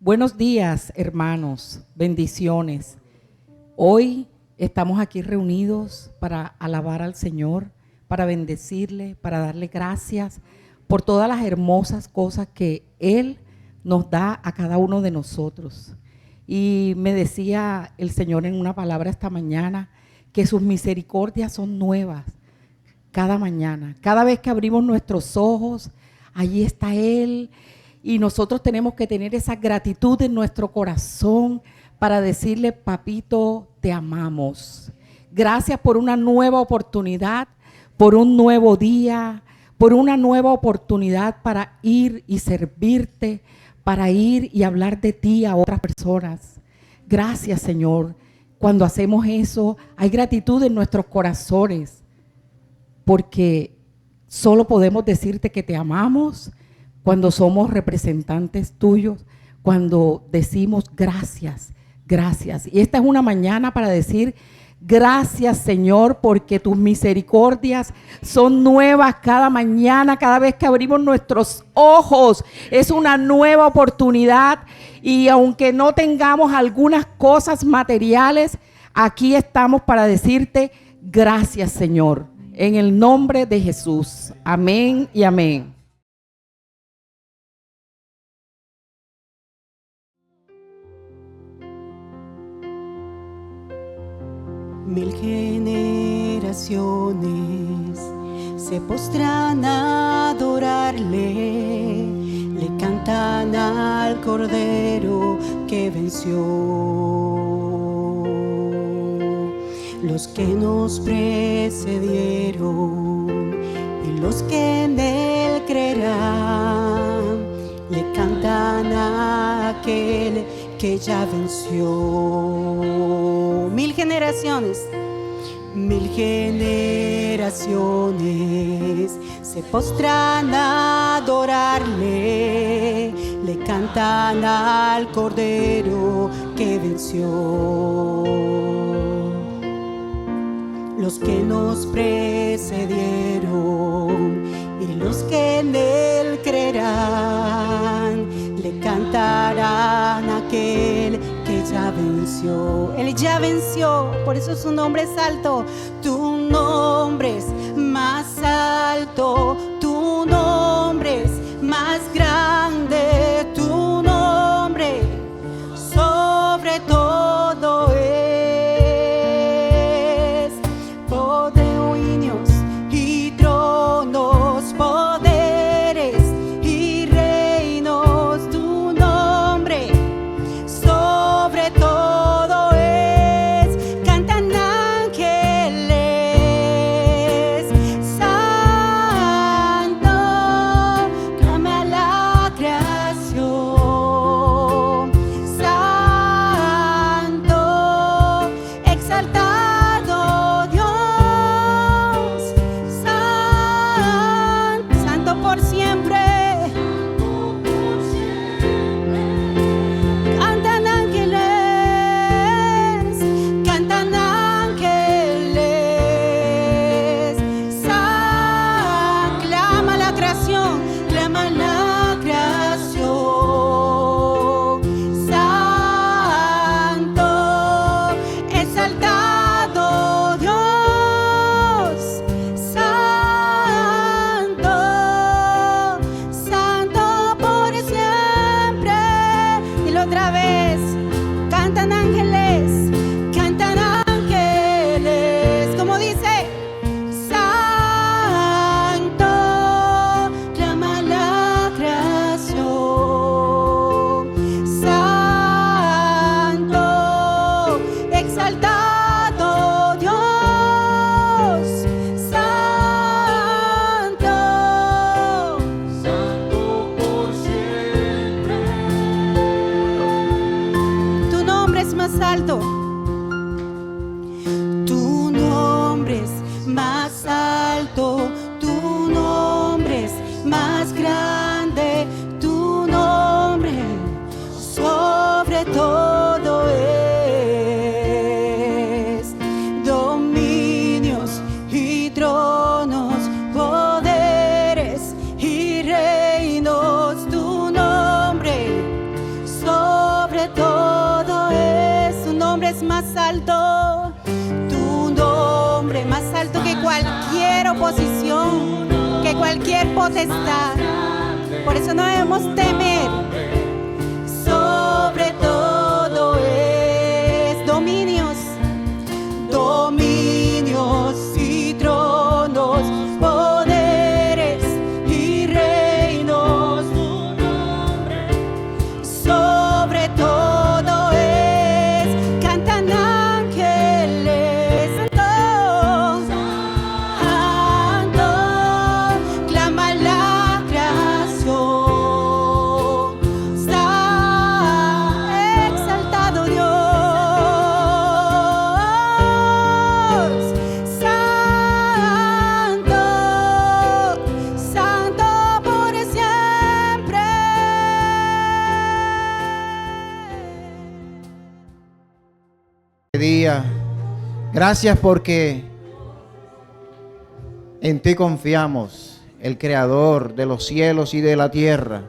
Buenos días, hermanos, bendiciones. Hoy estamos aquí reunidos para alabar al Señor, para bendecirle, para darle gracias por todas las hermosas cosas que Él nos da a cada uno de nosotros. Y me decía el Señor en una palabra esta mañana que sus misericordias son nuevas cada mañana. Cada vez que abrimos nuestros ojos, allí está Él. Y nosotros tenemos que tener esa gratitud en nuestro corazón para decirle: papito, te amamos. Gracias por una nueva oportunidad, por un nuevo día, por una nueva oportunidad para ir y servirte, para ir y hablar de ti a otras personas. Gracias, Señor. Cuando hacemos eso, hay gratitud en nuestros corazones, porque solo podemos decirte que te amamos cuando somos representantes tuyos, cuando decimos gracias, gracias. Y esta es una mañana para decir gracias, Señor, porque tus misericordias son nuevas cada mañana, cada vez que abrimos nuestros ojos. Es una nueva oportunidad y aunque no tengamos algunas cosas materiales, aquí estamos para decirte gracias, Señor, en el nombre de Jesús. Amén y amén. Mil generaciones se postran a adorarle, le cantan al Cordero que venció. Los que nos precedieron y los que en Él creerán, le cantan a aquel que ya venció. Mil generaciones se postran a adorarle, le cantan al Cordero que venció. Los que nos precedieron y los que en Él creerán, le cantarán a aquel que ya venció. Él ya venció, por eso su nombre es alto. Tu nombre es más alto, tu nombre es más grande, tu nombre sobre todo es poder, dominios y tronos, poderes y reinos, tu nombre sobre todo es. Cantan ángeles, santo, clama la creación, santo, exaltado Dios, santo, santo por siempre. Cantan ángeles, clama la creación, santo, exaltado Dios, santo, santo por siempre. Dilo otra vez. Cantan ángeles, como dice, santo, clama la creación, santo, exaltado Dios, santo, santo por siempre. Tu nombre es más alto. Tu nombre es más alto, tu nombre es más grande, tu nombre sobre todo es. Dominios y tronos, poderes y reinos, tu nombre sobre oposición que cualquier potestad. Por eso no debemos temer. Sobre todo es dominios y tronos, poderes y reinos. Sobre todo es, cantan ángeles, santo, clama la creación, está exaltado Dios, santo, santo por siempre. Día. Gracias porque en ti confiamos, el creador de los cielos y de la tierra,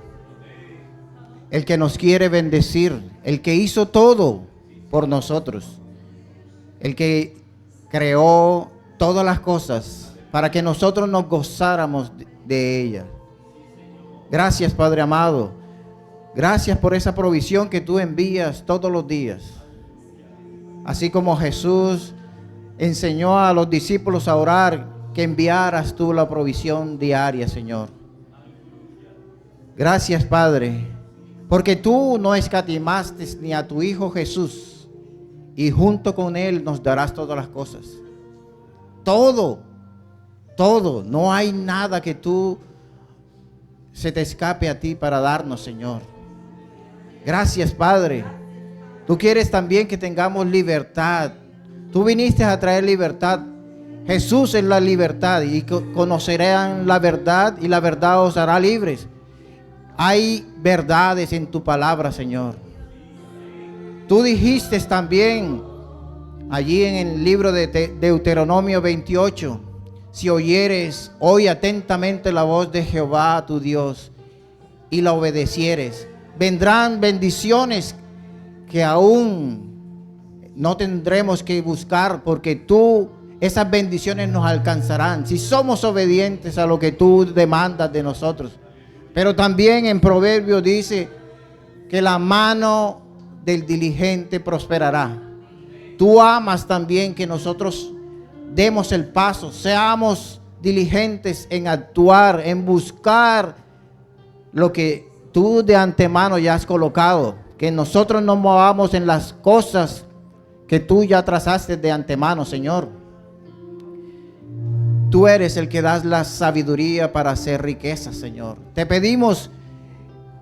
el que nos quiere bendecir, el que hizo todo por nosotros, el que creó todas las cosas para que nosotros nos gozáramos de ella. Gracias, Padre amado. Gracias por esa provisión que tú envías todos los días. Así como Jesús enseñó a los discípulos a orar, que enviaras tú la provisión diaria, Señor. Gracias, Padre, porque tú no escatimaste ni a tu Hijo Jesús, y junto con Él nos darás todas las cosas. Todo, no hay nada que tú se te escape a ti para darnos, Señor. Gracias, Padre. Tú quieres también que tengamos libertad. Tú viniste a traer libertad. Jesús es la libertad, y conocerán la verdad, y la verdad os hará libres. Hay verdades en tu palabra, Señor. Tú dijiste también allí en el libro de Deuteronomio 28, si oyeres hoy atentamente la voz de Jehová tu Dios y la obedecieres, vendrán bendiciones que aún no tendremos que buscar, porque tú, esas bendiciones nos alcanzarán si somos obedientes a lo que tú demandas de nosotros. Pero también en Proverbios dice que la mano del diligente prosperará. Tú amas también que nosotros demos el paso, seamos diligentes en actuar, en buscar lo que tú de antemano ya has colocado. Que nosotros nos movamos en las cosas que tú ya trazaste de antemano, Señor. Tú eres el que das la sabiduría para hacer riquezas, Señor. Te pedimos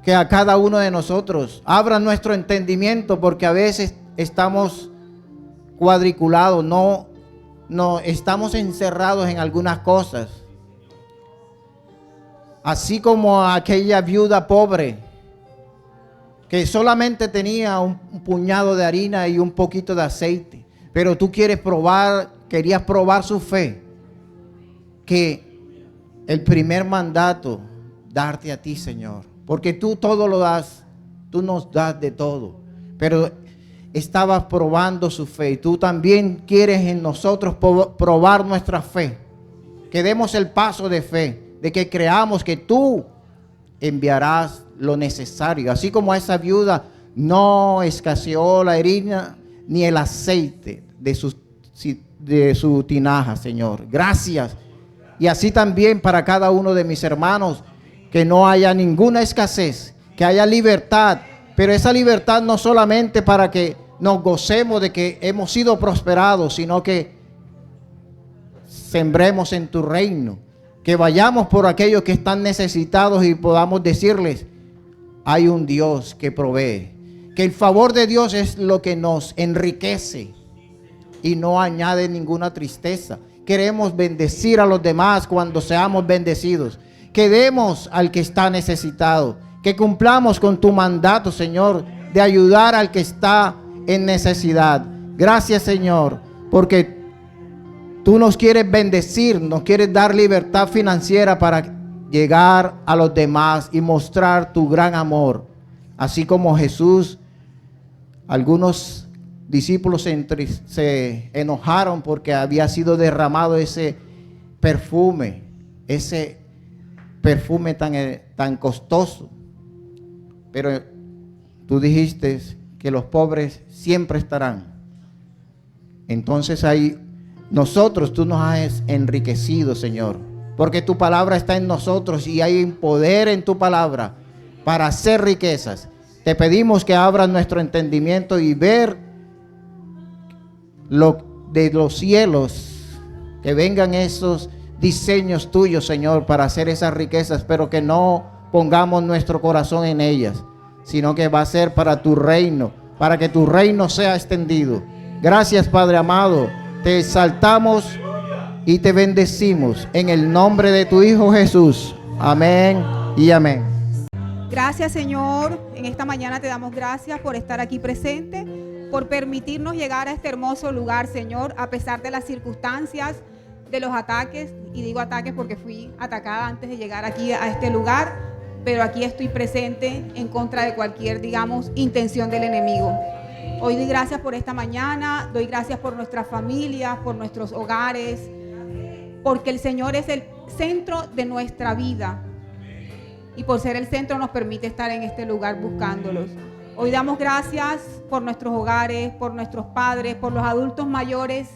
que a cada uno de nosotros abra nuestro entendimiento, porque a veces estamos cuadriculados, no estamos encerrados en algunas cosas. Así como aquella viuda pobre que solamente tenía un puñado de harina y un poquito de aceite, pero tú querías probar su fe, que el primer mandato, darte a ti, Señor, porque tú todo lo das, tú nos das de todo, pero estabas probando su fe, y tú también quieres en nosotros probar nuestra fe, que demos el paso de fe, de que creamos que tú enviarás lo necesario. Así como a esa viuda no escaseó la harina ni el aceite de su tinaja, Señor. Gracias. Y así también para cada uno de mis hermanos, que no haya ninguna escasez, que haya libertad, pero esa libertad no solamente para que nos gocemos de que hemos sido prosperados, sino que sembremos en tu reino, que vayamos por aquellos que están necesitados y podamos decirles: hay un Dios que provee, que el favor de Dios es lo que nos enriquece y no añade ninguna tristeza. Queremos bendecir a los demás cuando seamos bendecidos, que demos al que está necesitado, que cumplamos con tu mandato, Señor, de ayudar al que está en necesidad. Gracias, Señor, porque tú nos quieres bendecir, nos quieres dar libertad financiera para llegar a los demás y mostrar tu gran amor. Así como Jesús, algunos discípulos se enojaron porque había sido derramado ese perfume, ese perfume tan costoso. Pero tú dijiste que los pobres siempre estarán. Entonces ahí nosotros, tú nos has enriquecido, Señor, porque tu palabra está en nosotros y hay poder en tu palabra para hacer riquezas. Te pedimos que abras nuestro entendimiento y ver de los cielos, que vengan esos diseños tuyos, Señor, para hacer esas riquezas, pero que no pongamos nuestro corazón en ellas, sino que va a ser para tu reino, para que tu reino sea extendido. Gracias, Padre amado, te exaltamos y te bendecimos en el nombre de tu Hijo Jesús. Amén y amén. Gracias, Señor. En esta mañana te damos gracias por estar aquí presente, por permitirnos llegar a este hermoso lugar, Señor, a pesar de las circunstancias, de los ataques, y digo ataques porque fui atacada antes de llegar aquí a este lugar, pero aquí estoy presente en contra de cualquier, intención del enemigo. Hoy doy gracias por esta mañana, doy gracias por nuestras familias, por nuestros hogares, porque el Señor es el centro de nuestra vida. Y por ser el centro nos permite estar en este lugar buscándolos. Hoy damos gracias por nuestros hogares, por nuestros padres, por los adultos mayores.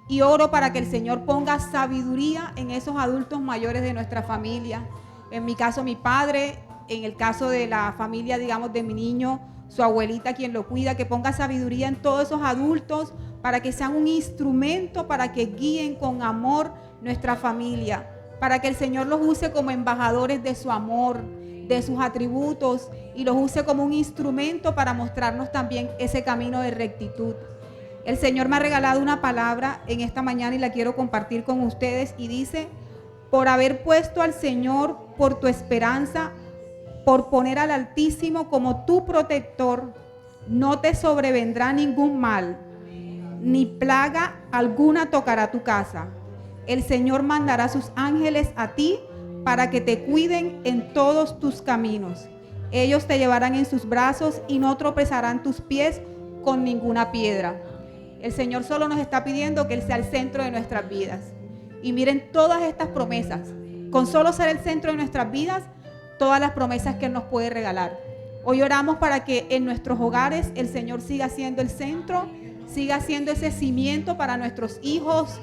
Y oro para que el Señor ponga sabiduría en esos adultos mayores de nuestra familia. En mi caso, mi padre. En el caso de la familia, de mi niño, su abuelita quien lo cuida. Que ponga sabiduría en todos esos adultos para que sean un instrumento para que guíen con amor nuestra familia. Para que el Señor los use como embajadores de su amor, de sus atributos, y los use como un instrumento para mostrarnos también ese camino de rectitud. El Señor me ha regalado una palabra en esta mañana y la quiero compartir con ustedes, y dice: por haber puesto al Señor por tu esperanza, por poner al Altísimo como tu protector, no te sobrevendrá ningún mal, ni plaga alguna tocará tu casa. El Señor mandará sus ángeles a ti para que te cuiden en todos tus caminos. Ellos te llevarán en sus brazos y no tropezarán tus pies con ninguna piedra. El Señor solo nos está pidiendo que Él sea el centro de nuestras vidas. Y miren todas estas promesas. Con solo ser el centro de nuestras vidas, todas las promesas que Él nos puede regalar. Hoy oramos para que en nuestros hogares el Señor siga siendo el centro, siga siendo ese cimiento para nuestros hijos,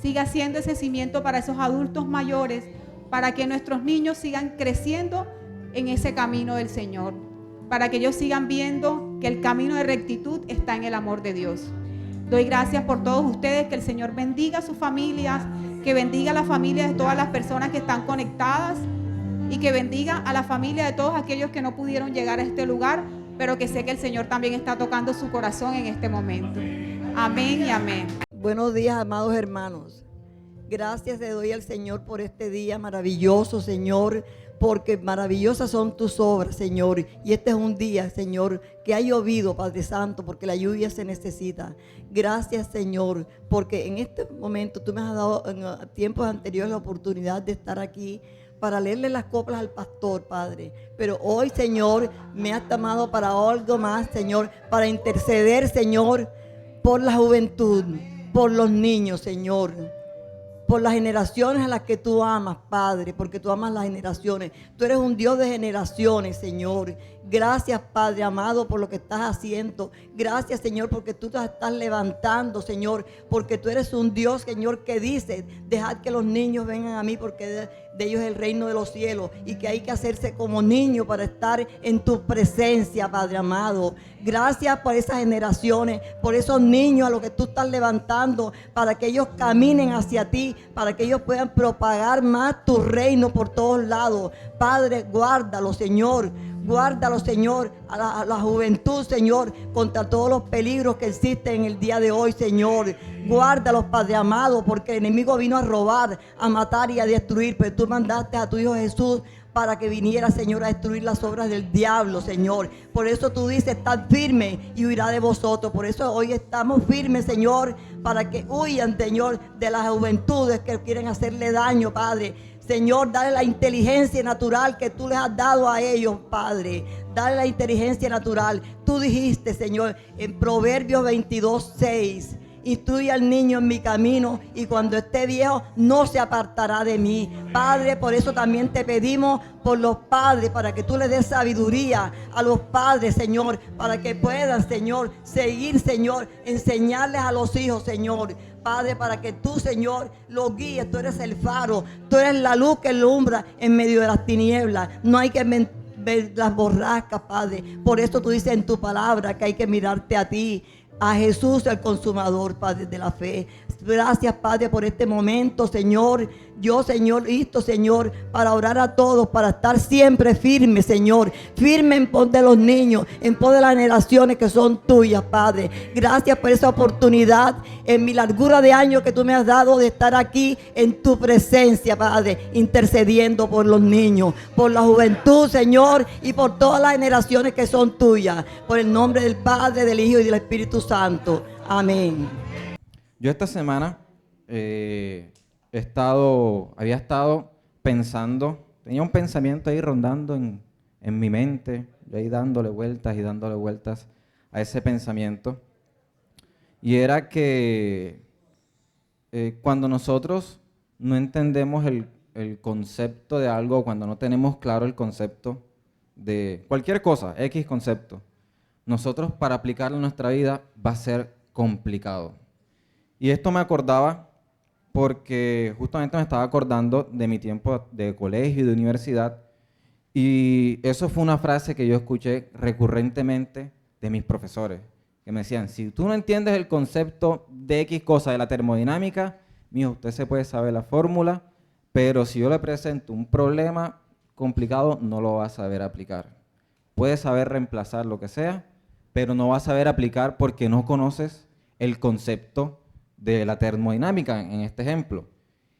siga siendo ese cimiento para esos adultos mayores, para que nuestros niños sigan creciendo en ese camino del Señor, para que ellos sigan viendo que el camino de rectitud está en el amor de Dios. Doy gracias por todos ustedes, que el Señor bendiga a sus familias, que bendiga a la familia de todas las personas que están conectadas y que bendiga a la familia de todos aquellos que no pudieron llegar a este lugar, pero que sé que el Señor también está tocando su corazón en este momento. Amén y amén. Buenos días, amados hermanos. Gracias le doy al Señor por este día maravilloso, Señor, porque maravillosas son tus obras, Señor. Y este es un día, Señor, que ha llovido, Padre Santo, porque la lluvia se necesita. Gracias, Señor, porque en este momento tú me has dado en tiempos anteriores la oportunidad de estar aquí para leerle las coplas al pastor, Padre. Pero hoy, Señor, me has llamado para algo más, Señor, para interceder, Señor, por la juventud, por los niños, Señor, por las generaciones a las que tú amas, Padre, porque tú amas las generaciones. Tú eres un Dios de generaciones, Señor. Gracias, Padre amado, por lo que estás haciendo. Gracias, Señor, porque tú te estás levantando, Señor, porque tú eres un Dios, Señor, que dice: dejad que los niños vengan a mí, porque de ellos es el reino de los cielos, y que hay que hacerse como niño para estar en tu presencia, Padre amado. Gracias por esas generaciones, por esos niños a los que tú estás levantando, para que ellos caminen hacia ti, para que ellos puedan propagar más tu reino por todos lados. Padre, guárdalo, Señor. Guárdalo, Señor, a la juventud, Señor, contra todos los peligros que existen en el día de hoy, Señor. Guárdalos, Padre amado, porque el enemigo vino a robar, a matar y a destruir, pero tú mandaste a tu Hijo Jesús para que viniera, Señor, a destruir las obras del diablo, Señor. Por eso tú dices: estad firme y huirá de vosotros. Por eso hoy estamos firmes, Señor, para que huyan, Señor, de las juventudes que quieren hacerle daño, Padre. Señor, dale la inteligencia natural que tú les has dado a ellos, Padre. Dale la inteligencia natural. Tú dijiste, Señor, en Proverbios 22:6, instruye al niño en mi camino y cuando esté viejo no se apartará de mí. Padre, por eso también te pedimos por los padres, para que tú le des sabiduría a los padres, Señor, para que puedan, Señor, seguir, Señor, enseñarles a los hijos, Señor. Padre, para que tú, Señor, los guíes. Tú eres el faro, tú eres la luz que alumbra en medio de las tinieblas. No hay que ver las borrascas, Padre. Por eso tú dices en tu palabra que hay que mirarte a ti, a Jesús, el consumador, Padre, de la fe. Gracias, Padre, por este momento, Señor. Yo, Señor, listo, Señor, para orar a todos, para estar siempre firme, Señor. Firme en pos de los niños, en pos de las generaciones que son tuyas, Padre. Gracias por esa oportunidad en mi largura de años que tú me has dado de estar aquí en tu presencia, Padre, intercediendo por los niños, por la juventud, Señor, y por todas las generaciones que son tuyas. Por el nombre del Padre, del Hijo y del Espíritu Santo. Amén. Yo esta semana había estado pensando, tenía un pensamiento ahí rondando en mi mente, yo ahí dándole vueltas a ese pensamiento. Y era que cuando nosotros no entendemos el concepto de algo, cuando no tenemos claro el concepto de cualquier cosa, X concepto, nosotros para aplicarlo en nuestra vida va a ser complicado. Y esto me acordaba porque justamente me estaba acordando de mi tiempo de colegio y de universidad, y eso fue una frase que yo escuché recurrentemente de mis profesores, que me decían: si tú no entiendes el concepto de X cosa de la termodinámica, mijo, usted se puede saber la fórmula, pero si yo le presento un problema complicado, no lo va a saber aplicar. Puedes saber reemplazar lo que sea, pero no vas a saber aplicar porque no conoces el concepto de la termodinámica en este ejemplo.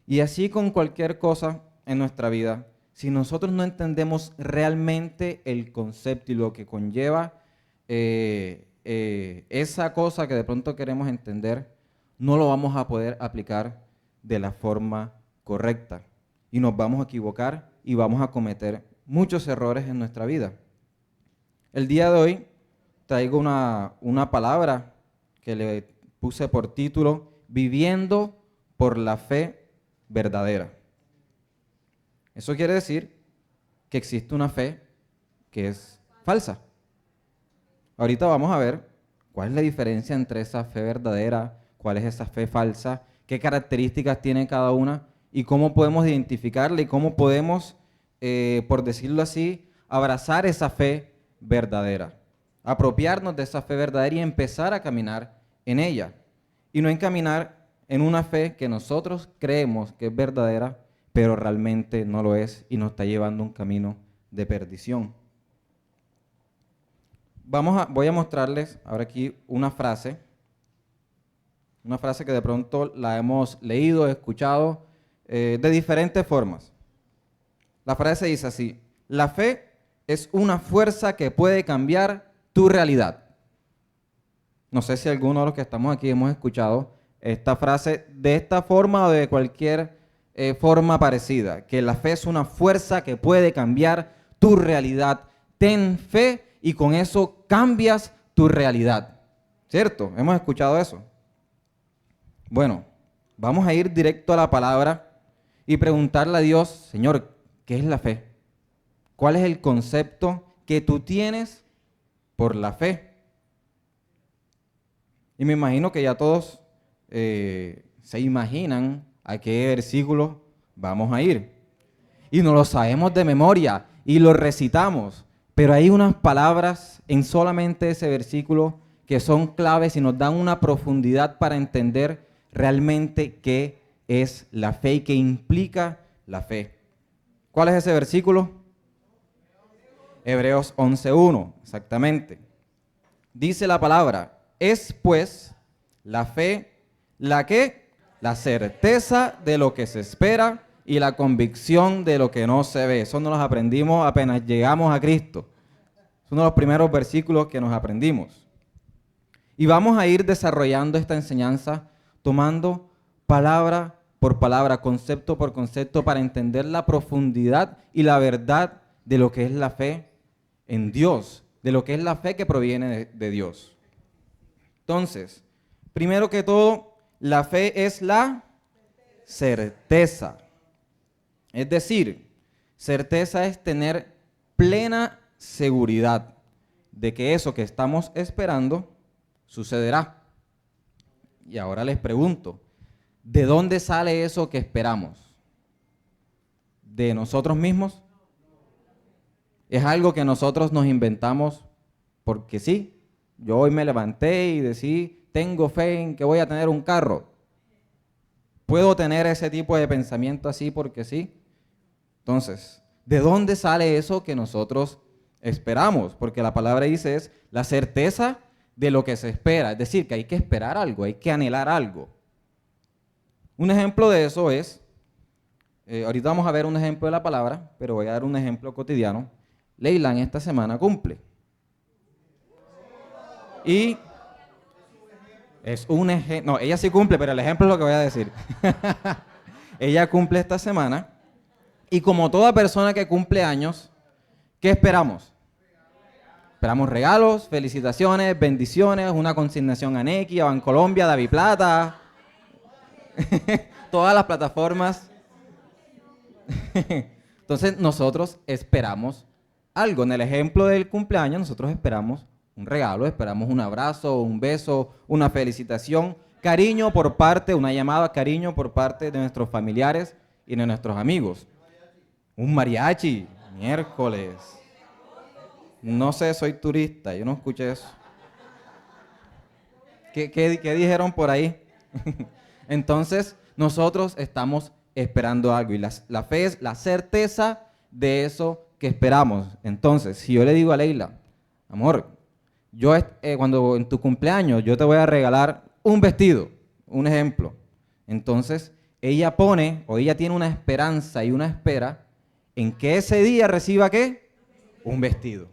Y así con cualquier cosa en nuestra vida, si nosotros no entendemos realmente el concepto y lo que conlleva esa cosa que de pronto queremos entender, no lo vamos a poder aplicar de la forma correcta y nos vamos a equivocar y vamos a cometer muchos errores en nuestra vida. El día de hoy traigo una palabra que le puse por título: viviendo por la fe verdadera. Eso quiere decir que existe una fe que es falsa. Ahorita vamos a ver cuál es la diferencia entre esa fe verdadera, cuál es esa fe falsa, qué características tiene cada una y cómo podemos identificarla y cómo podemos, por decirlo así, abrazar esa fe verdadera, apropiarnos de esa fe verdadera y empezar a caminar en ella. Y no encaminar en una fe que nosotros creemos que es verdadera, pero realmente no lo es y nos está llevando un camino de perdición. Voy a mostrarles ahora aquí una frase que de pronto la hemos leído, escuchado de diferentes formas. La frase dice así: la fe es una fuerza que puede cambiar tu realidad. No sé si alguno de los que estamos aquí hemos escuchado esta frase de esta forma o de cualquier forma parecida, que la fe es una fuerza que puede cambiar tu realidad. Ten fe y con eso cambias tu realidad. ¿Cierto? ¿Hemos escuchado eso? Bueno, vamos a ir directo a la palabra y preguntarle a Dios: Señor, ¿qué es la fe? ¿Cuál es el concepto que tú tienes por la fe? Y me imagino que ya todos se imaginan a qué versículo vamos a ir. Y nos lo sabemos de memoria y lo recitamos, pero hay unas palabras en solamente ese versículo que son claves y nos dan una profundidad para entender realmente qué es la fe y qué implica la fe. ¿Cuál es ese versículo? Hebreos 11:1, exactamente. Dice la palabra: es pues la fe la certeza de lo que se espera y la convicción de lo que no se ve. Eso nos lo aprendimos apenas llegamos a Cristo. Es uno de los primeros versículos que nos aprendimos. Y vamos a ir desarrollando esta enseñanza tomando palabra por palabra, concepto por concepto, para entender la profundidad y la verdad de lo que es la fe en Dios, de lo que es la fe que proviene de Dios. Entonces, Primero que todo, la fe es la certeza. Es decir, certeza es tener plena seguridad de que eso que estamos esperando sucederá. Y ahora les pregunto, ¿de dónde sale eso que esperamos? ¿De nosotros mismos? ¿Es algo que nosotros nos inventamos porque sí? Yo hoy me levanté y decidí, tengo fe en que voy a tener un carro. ¿Puedo tener ese tipo de pensamiento así porque sí? Entonces, ¿de dónde sale eso que nosotros esperamos? Porque la palabra dice es la certeza de lo que se espera. Es decir, que hay que esperar algo, hay que anhelar algo. Un ejemplo de eso es, ahorita vamos a ver un ejemplo de la palabra, pero voy a dar un ejemplo cotidiano. Leila en esta semana cumple. Y es un ejemplo, no, ella sí cumple, pero el ejemplo es lo que voy a decir. Ella cumple esta semana y como toda persona que cumple años, ¿qué esperamos? Esperamos regalos, felicitaciones, bendiciones, una consignación a Nequi, a Bancolombia, a Daviplata, todas las plataformas. Entonces nosotros esperamos algo. En el ejemplo del cumpleaños nosotros esperamos un regalo, esperamos un abrazo, un beso, una felicitación, cariño por parte, una llamada, cariño por parte de nuestros familiares y de nuestros amigos. Un mariachi, miércoles. No sé, soy turista, yo no escuché eso. ¿Qué dijeron por ahí? Entonces, nosotros estamos esperando algo y la fe es la certeza de eso que esperamos. Entonces, si yo le digo a Leila, amor, yo cuando en tu cumpleaños yo te voy a regalar un vestido, un ejemplo. Entonces, ella pone o ella tiene una esperanza y una espera en que ese día reciba ¿qué? Un vestido.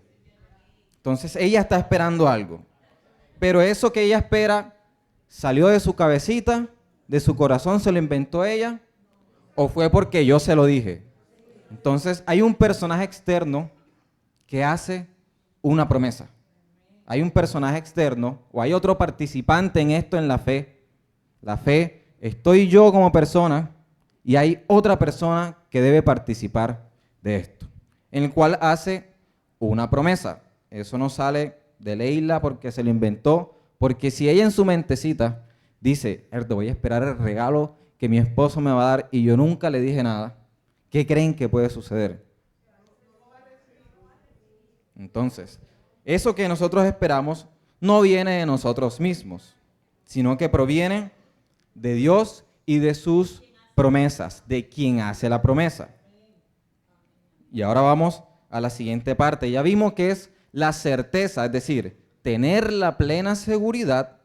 Entonces, ella está esperando algo. Pero eso que ella espera salió de su cabecita, de su corazón, se lo inventó ella, o fue porque yo se lo dije. Entonces, hay un personaje externo que hace una promesa. Hay un personaje externo o hay otro participante en esto en la fe. La fe, estoy yo como persona y hay otra persona que debe participar de esto, en el cual hace una promesa. Eso no sale de Leila porque se lo inventó, porque si ella en su mentecita dice, Erdo, voy a esperar el regalo que mi esposo me va a dar y yo nunca le dije nada, ¿qué creen que puede suceder? Entonces, eso que nosotros esperamos no viene de nosotros mismos, sino que proviene de Dios y de sus promesas, de quien hace la promesa. Y ahora vamos a la siguiente parte. Ya vimos que es la certeza, es decir, tener la plena seguridad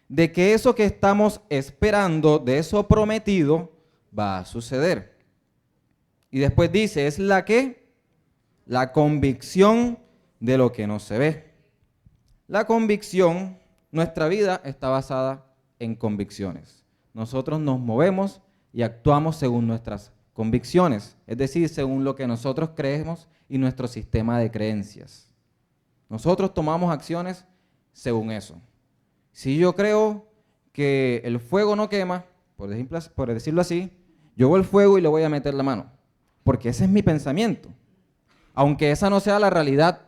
de que eso que estamos esperando, de eso prometido, va a suceder. Y después dice, es la que, la convicción de lo que no se ve. La convicción, nuestra vida está basada en convicciones. Nosotros nos movemos y actuamos según nuestras convicciones, es decir, según lo que nosotros creemos y nuestro sistema de creencias. Nosotros tomamos acciones según eso. Si yo creo que el fuego no quema, por decirlo así, yo voy al fuego y le voy a meter la mano, porque ese es mi pensamiento. Aunque esa no sea la realidad,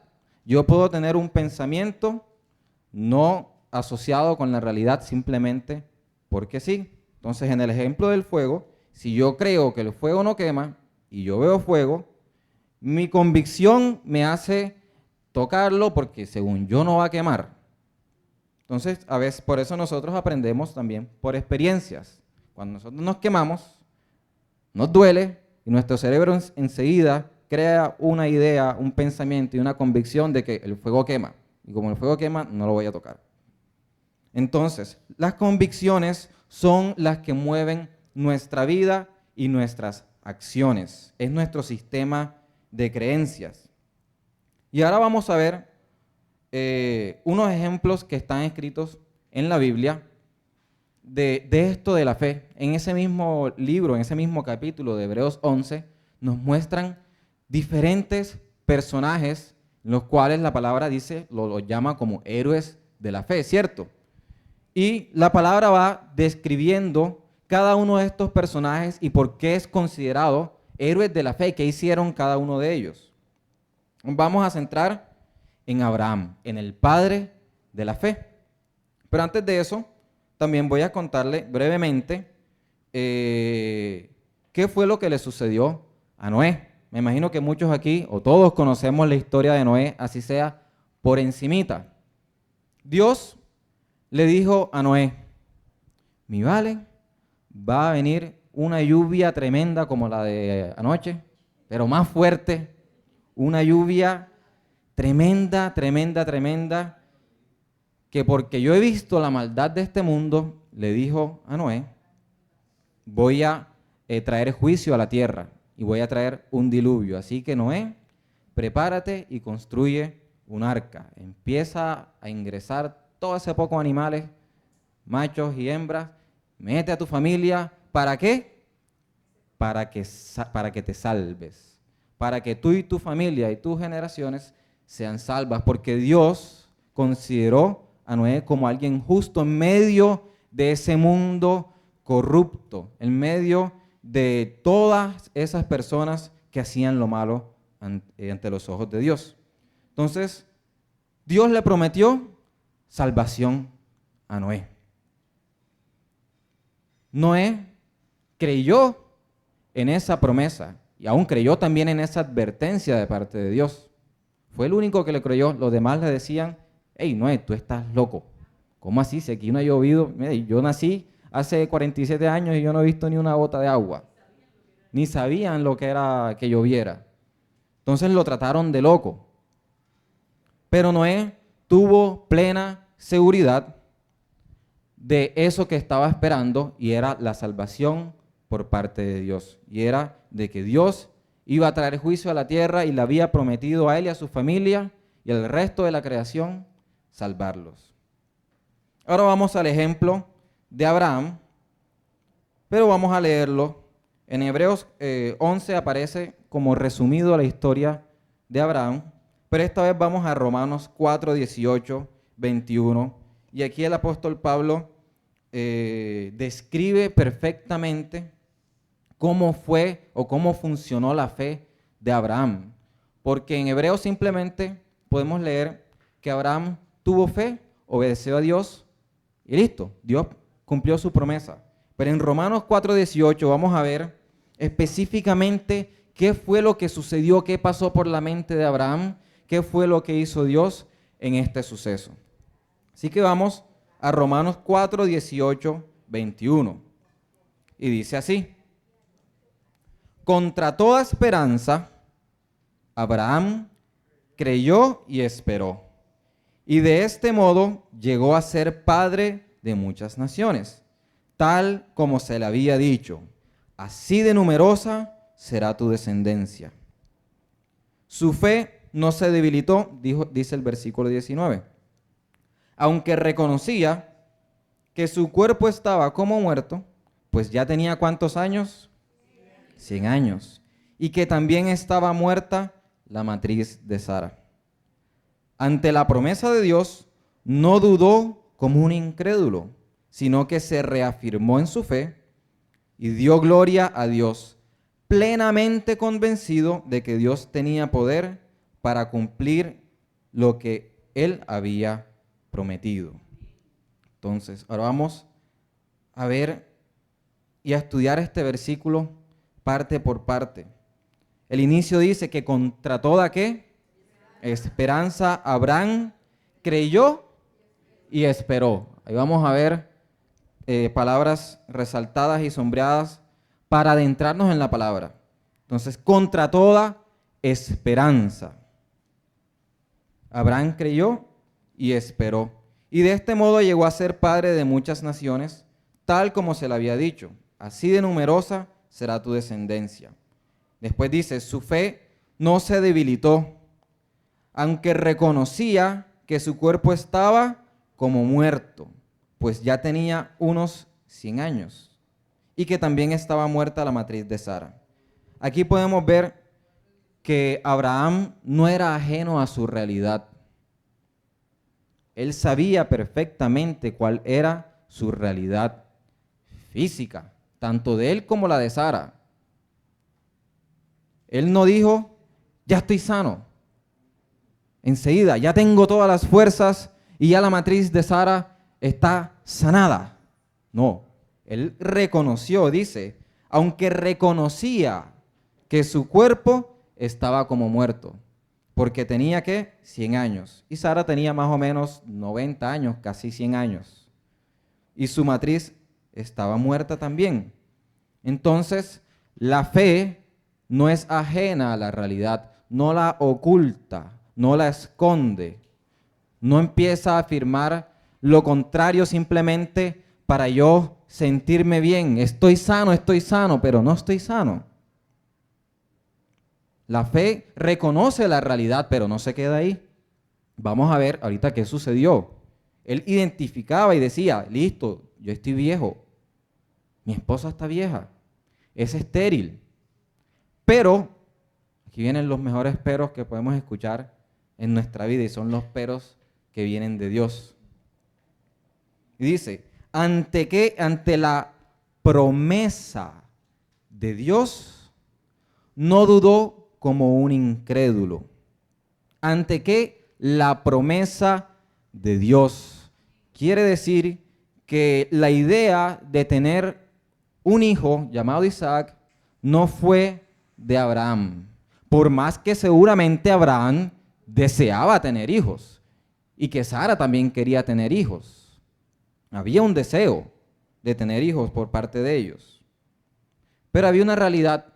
yo puedo tener un pensamiento no asociado con la realidad simplemente porque sí. Entonces, en el ejemplo del fuego, si yo creo que el fuego no quema y yo veo fuego, mi convicción me hace tocarlo porque según yo no va a quemar. Entonces, a veces por eso nosotros aprendemos también por experiencias. Cuando nosotros nos quemamos, nos duele y nuestro cerebro enseguida crea una idea, un pensamiento y una convicción de que el fuego quema. Y como el fuego quema, no lo voy a tocar. Entonces, las convicciones son las que mueven nuestra vida y nuestras acciones. Es nuestro sistema de creencias. Y ahora vamos a ver unos ejemplos que están escritos en la Biblia de esto de la fe. En ese mismo libro, en ese mismo capítulo de Hebreos 11, nos muestran diferentes personajes, los cuales la palabra dice, los llama como héroes de la fe, ¿cierto? Y la palabra va describiendo cada uno de estos personajes y por qué es considerado héroes de la fe, qué hicieron cada uno de ellos. Vamos a centrar en Abraham, en el padre de la fe. Pero antes de eso, también voy a contarle brevemente qué fue lo que le sucedió a Noé. Me imagino que muchos aquí, o todos conocemos la historia de Noé, así sea por encimita. Dios le dijo a Noé: mi vale, va a venir una lluvia tremenda como la de anoche, pero más fuerte, una lluvia tremenda, tremenda, tremenda, que porque yo he visto la maldad de este mundo, le dijo a Noé, voy a traer juicio a la tierra y voy a traer un diluvio. Así que Noé, prepárate y construye un arca. Empieza a ingresar todo ese poco de animales, machos y hembras, mete a tu familia. ¿Para qué? Para que te salves, para que tú y tu familia y tus generaciones sean salvas, porque Dios consideró a Noé como alguien justo en medio de ese mundo corrupto, en medio de todas esas personas que hacían lo malo ante los ojos de Dios. Entonces, Dios le prometió salvación a Noé. Noé creyó en esa promesa y aún creyó también en esa advertencia de parte de Dios. Fue el único que le creyó. Los demás le decían: hey, Noé, tú estás loco. ¿Cómo así? Si aquí no ha llovido. Mira, yo nací hace 47 años y yo no he visto ni una gota de agua. Ni sabían lo que era que lloviera. Entonces lo trataron de loco. Pero Noé tuvo plena seguridad de eso que estaba esperando, y era la salvación por parte de Dios. Y era de que Dios iba a traer juicio a la tierra y le había prometido a él y a su familia y al resto de la creación salvarlos. Ahora vamos al ejemplo de Abraham, pero vamos a leerlo. En Hebreos 11 aparece como resumido la historia de Abraham, pero esta vez vamos a Romanos 4, 18, 21. Y aquí el apóstol Pablo describe perfectamente cómo fue o cómo funcionó la fe de Abraham. Porque en Hebreos simplemente podemos leer que Abraham tuvo fe, obedeció a Dios y listo, Dios cumplió su promesa. Pero en Romanos 4:18 vamos a ver específicamente qué fue lo que sucedió, qué pasó por la mente de Abraham, qué fue lo que hizo Dios en este suceso. Así que vamos a Romanos 4:18, 21. Y dice así: contra toda esperanza, Abraham creyó y esperó, y de este modo llegó a ser padre de muchas naciones, tal como se le había dicho: así de numerosa será tu descendencia. Su fe no se debilitó, dice el versículo 19, aunque reconocía que su cuerpo estaba como muerto, pues ya tenía ¿cuántos años? 100 años. Y que también estaba muerta la matriz de Sara. Ante la promesa de Dios, no dudó como un incrédulo, sino que se reafirmó en su fe y dio gloria a Dios, plenamente convencido de que Dios tenía poder para cumplir lo que él había prometido. Entonces, ahora vamos a ver y a estudiar este versículo parte por parte. El inicio dice que contra toda ¿qué? Esperanza, Abraham creyó y esperó. Ahí vamos a ver palabras resaltadas y sombreadas para adentrarnos en la palabra. Entonces, contra toda esperanza, Abraham creyó y esperó. Y de este modo llegó a ser padre de muchas naciones, tal como se le había dicho: así de numerosa será tu descendencia. Después dice: su fe no se debilitó, aunque reconocía que su cuerpo estaba como muerto, pues ya tenía unos 100 años, y que también estaba muerta la matriz de Sara. Aquí podemos ver que Abraham no era ajeno a su realidad. Él sabía perfectamente cuál era su realidad física, tanto de él como la de Sara. Él no dijo, ya estoy sano. Enseguida, ya tengo todas las fuerzas y ya la matriz de Sara está sanada. No, él reconoció, dice, aunque reconocía que su cuerpo estaba como muerto, porque tenía, ¿qué? 100 años. Y Sara tenía más o menos 90 años, casi 100 años. Y su matriz estaba muerta también. Entonces, la fe no es ajena a la realidad, no la oculta, no la esconde, no empieza a afirmar lo contrario simplemente para yo sentirme bien. Estoy sano, pero no estoy sano. La fe reconoce la realidad, pero no se queda ahí. Vamos a ver ahorita qué sucedió. Él identificaba y decía, listo, yo estoy viejo, mi esposa está vieja, es estéril. Pero, aquí vienen los mejores peros que podemos escuchar en nuestra vida y son los peros que vienen de Dios. Y dice, ante la promesa de Dios, no dudó como un incrédulo. ¿Ante qué? La promesa de Dios. Quiere decir que la idea de tener un hijo llamado Isaac no fue de Abraham, por más que seguramente Abraham deseaba tener hijos y que Sara también quería tener hijos. Había un deseo de tener hijos por parte de ellos, pero había una realidad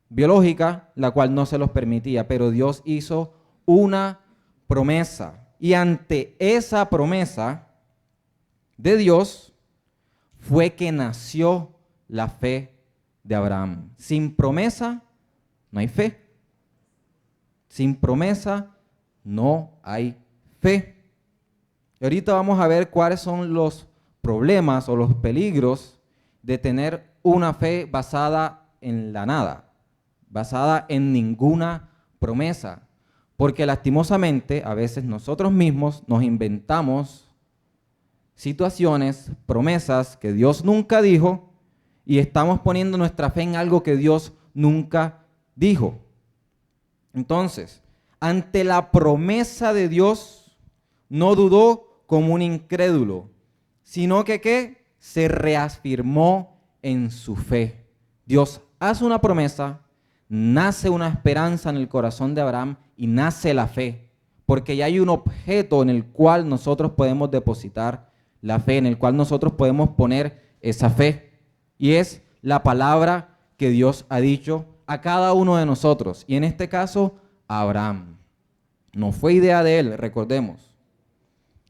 biológica la cual no se los permitía, pero Dios hizo una promesa y ante esa promesa de Dios fue que nació la fe de Abraham. Sin promesa no hay fe. Sin promesa no hay fe. Y ahorita vamos a ver cuáles son los problemas o los peligros de tener una fe basada en la nada, basada en ninguna promesa. Porque lastimosamente a veces nosotros mismos nos inventamos situaciones, promesas que Dios nunca dijo y estamos poniendo nuestra fe en algo que Dios nunca dijo. Entonces, ante la promesa de Dios, no dudó como un incrédulo, sino que ¿qué? Se reafirmó en su fe. Dios hace una promesa, nace una esperanza en el corazón de Abraham y nace la fe, porque ya hay un objeto en el cual nosotros podemos depositar la fe, en el cual nosotros podemos poner esa fe, y es la palabra que Dios ha dicho a cada uno de nosotros, y en este caso a Abraham. No fue idea de él, recordemos.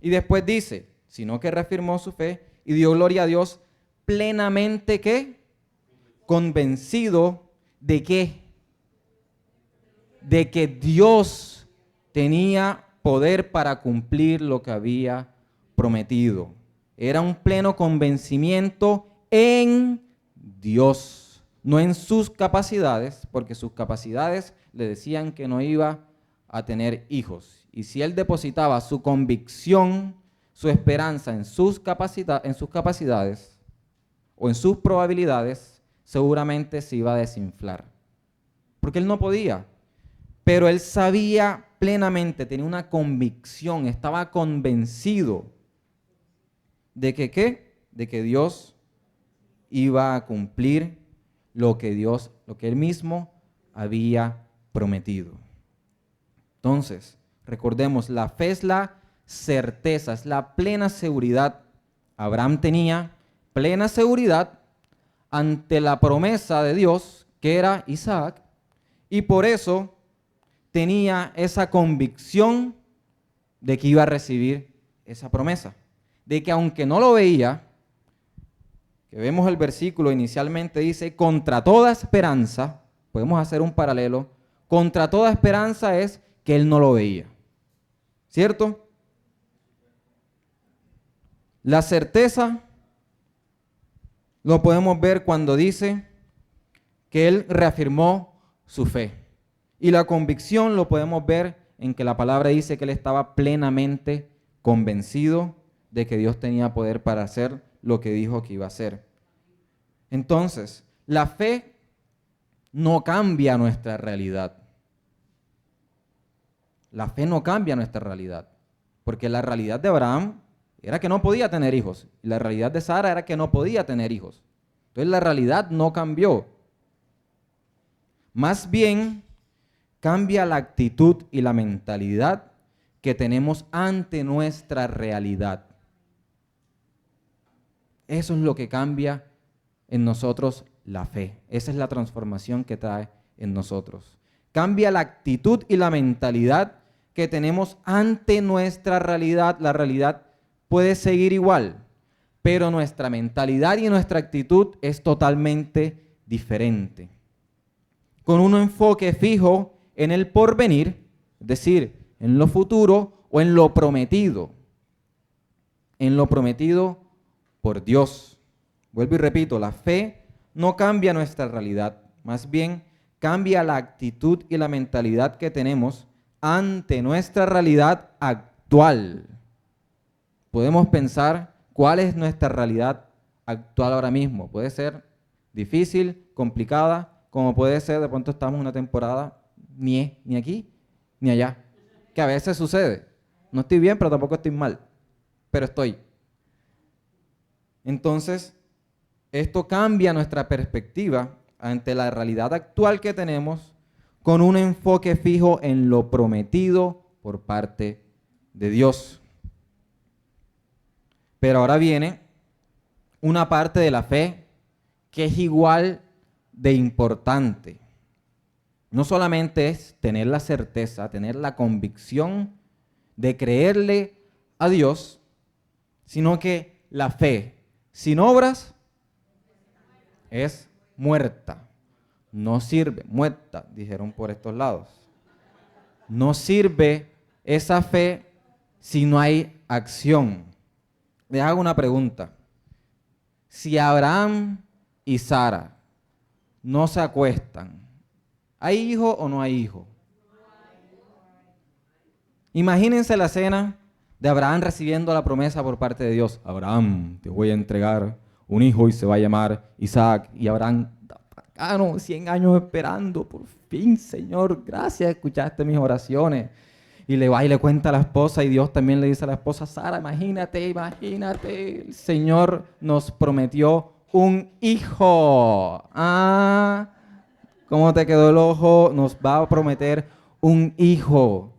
Y después dice, sino que reafirmó su fe y dio gloria a Dios plenamente, ¿qué? Convencido de ¿qué? De que Dios tenía poder para cumplir lo que había prometido. Era un pleno convencimiento en Dios, no en sus capacidades, porque sus capacidades le decían que no iba a tener hijos. Y si él depositaba su convicción, su esperanza en sus capacidades o en sus probabilidades, seguramente se iba a desinflar. Porque él no podía. Pero él sabía plenamente, tenía una convicción, estaba convencido de que ¿qué? De que Dios iba a cumplir lo que él mismo había prometido. Entonces, recordemos, la fe es la certeza, es la plena seguridad. Abraham tenía plena seguridad ante la promesa de Dios, que era Isaac, y por eso tenía esa convicción de que iba a recibir esa promesa, de que aunque no lo veía, que vemos el versículo inicialmente dice, contra toda esperanza, podemos hacer un paralelo, contra toda esperanza es que él no lo veía, ¿cierto? La certeza lo podemos ver cuando dice que él reafirmó su fe. Y la convicción lo podemos ver en que la palabra dice que él estaba plenamente convencido de que Dios tenía poder para hacer lo que dijo que iba a hacer. Entonces, la fe no cambia nuestra realidad. La fe no cambia nuestra realidad, porque la realidad de Abraham era que no podía tener hijos, y la realidad de Sara era que no podía tener hijos. Entonces la realidad no cambió. Más bien, cambia la actitud y la mentalidad que tenemos ante nuestra realidad. Eso es lo que cambia en nosotros la fe. Esa es la transformación que trae en nosotros. Cambia la actitud y la mentalidad que tenemos ante nuestra realidad. La realidad puede seguir igual, pero nuestra mentalidad y nuestra actitud es totalmente diferente. Con un enfoque fijo en el porvenir, es decir, en lo futuro o en lo prometido por Dios. Vuelvo y repito, la fe no cambia nuestra realidad, más bien cambia la actitud y la mentalidad que tenemos ante nuestra realidad actual. Podemos pensar cuál es nuestra realidad actual ahora mismo. Puede ser difícil, complicada, como puede ser de pronto estamos en una temporada ni aquí ni allá, que a veces sucede. No estoy bien, pero tampoco estoy mal, pero estoy. Entonces, esto cambia nuestra perspectiva ante la realidad actual que tenemos con un enfoque fijo en lo prometido por parte de Dios. Pero ahora viene una parte de la fe que es igual de importante. No solamente es tener la certeza, tener la convicción de creerle a Dios, sino que la fe sin obras es muerta. No sirve, muerta, dijeron por estos lados. No sirve esa fe si no hay acción. Les hago una pregunta. Si Abraham y Sara no se acuestan, ¿hay hijo o no hay hijo? Imagínense la escena de Abraham recibiendo la promesa por parte de Dios. Abraham, te voy a entregar un hijo y se va a llamar Isaac. Y Abraham, 100 años esperando, por fin, Señor, gracias, escuchaste mis oraciones. Y le va y le cuenta a la esposa, y Dios también le dice a la esposa, Sara, imagínate, el Señor nos prometió un hijo. ¿Cómo te quedó el ojo? Nos va a prometer un hijo.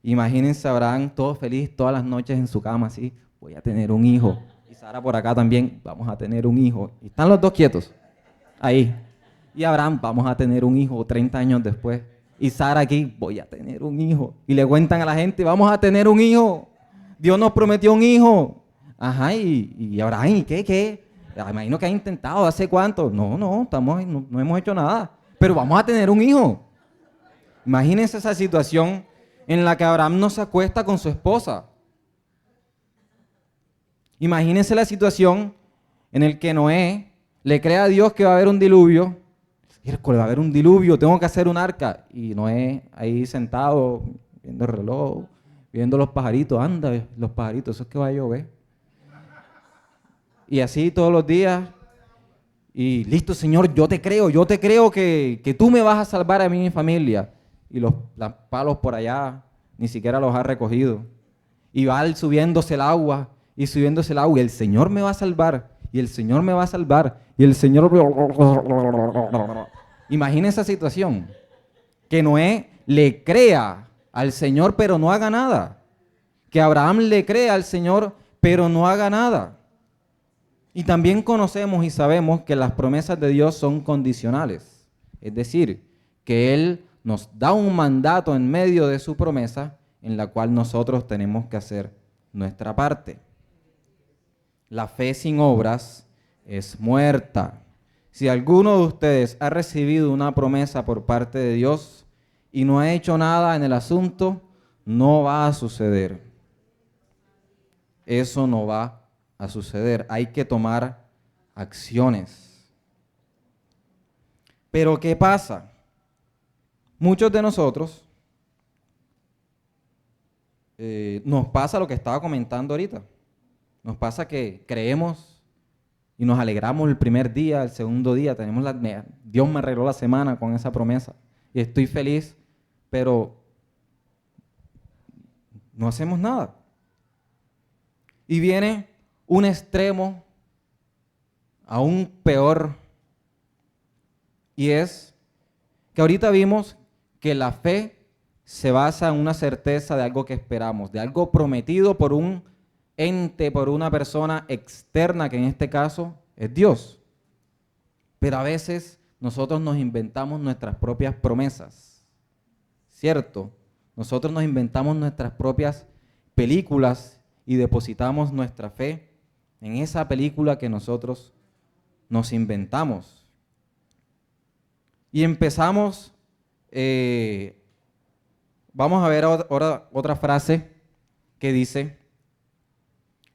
Imagínense a Abraham todo feliz todas las noches en su cama, así, voy a tener un hijo. Y Sara por acá también, vamos a tener un hijo. Y están los dos quietos, ahí. Y Abraham, vamos a tener un hijo 30 años después. Y Sara aquí, voy a tener un hijo. Y le cuentan a la gente, vamos a tener un hijo. Dios nos prometió un hijo. Ajá, y Abraham, ¿y qué? Imagino que ha intentado, ¿hace cuánto? No hemos hecho nada. Pero vamos a tener un hijo. Imagínense esa situación en la que Abraham no se acuesta con su esposa. Imagínense la situación en la que Noé le cree a Dios que va a haber un diluvio. Va a haber un diluvio, tengo que hacer un arca. Y Noé ahí sentado, viendo el reloj, viendo los pajaritos. Anda, los pajaritos, eso es que va a llover. Y así todos los días. Y listo, Señor, yo te creo que tú me vas a salvar a mí y mi familia. Y los palos por allá ni siquiera los ha recogido. Y va subiéndose el agua, y el Señor me va a salvar, y el Señor me va a salvar, y el Señor... Imagina esa situación, que Noé le crea al Señor, pero no haga nada. Que Abraham le crea al Señor, pero no haga nada. Y también conocemos y sabemos que las promesas de Dios son condicionales. Es decir, que Él nos da un mandato en medio de su promesa en la cual nosotros tenemos que hacer nuestra parte. La fe sin obras es muerta. Si alguno de ustedes ha recibido una promesa por parte de Dios y no ha hecho nada en el asunto, no va a suceder. Eso no va a suceder. Hay que tomar acciones. Pero ¿qué pasa? Muchos de nosotros nos pasa lo que estaba comentando ahorita. Nos pasa que creemos y nos alegramos el primer día, el segundo día, Dios me arregló la semana con esa promesa y estoy feliz, pero no hacemos nada. Y viene un extremo aún peor, y es que ahorita vimos que la fe se basa en una certeza de algo que esperamos, de algo prometido por un ente, por una persona externa, que en este caso es Dios. Pero a veces nosotros nos inventamos nuestras propias promesas, ¿cierto? Nosotros nos inventamos nuestras propias películas y depositamos nuestra fe en esa película que nosotros nos inventamos. Y empezamos, vamos a ver ahora otra frase que dice: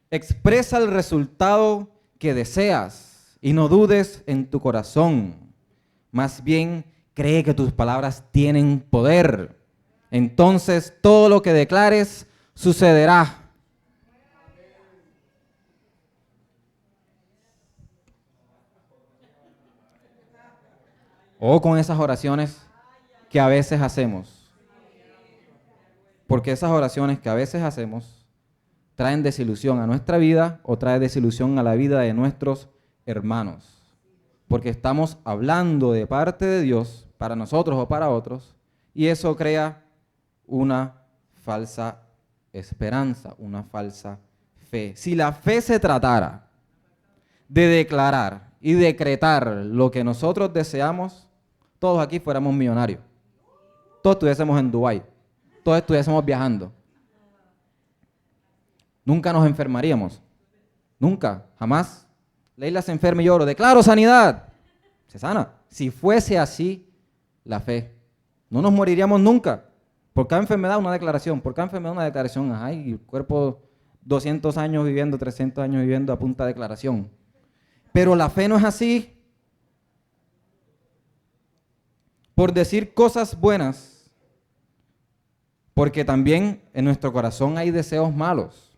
expresa el resultado que deseas y no dudes en tu corazón. Más bien, cree que tus palabras tienen poder. Entonces, todo lo que declares sucederá. O con esas oraciones que a veces hacemos. Porque esas oraciones que a veces hacemos traen desilusión a nuestra vida o traen desilusión a la vida de nuestros hermanos. Porque estamos hablando de parte de Dios para nosotros o para otros, y eso crea una falsa esperanza, una falsa fe. Si la fe se tratara de declarar y decretar lo que nosotros deseamos, todos aquí fuéramos millonarios. Todos estuviésemos en Dubái. Todos estuviésemos viajando. Nunca nos enfermaríamos. Nunca, jamás. Leila se enferma y lloro. Declaro sanidad. Se sana. Si fuese así la fe, no nos moriríamos nunca. Por cada enfermedad una declaración. Por cada enfermedad una declaración. Ay, el cuerpo 200 años viviendo, 300 años viviendo a punta de declaración. Pero la fe no es así. Por decir cosas buenas, porque también en nuestro corazón hay deseos malos.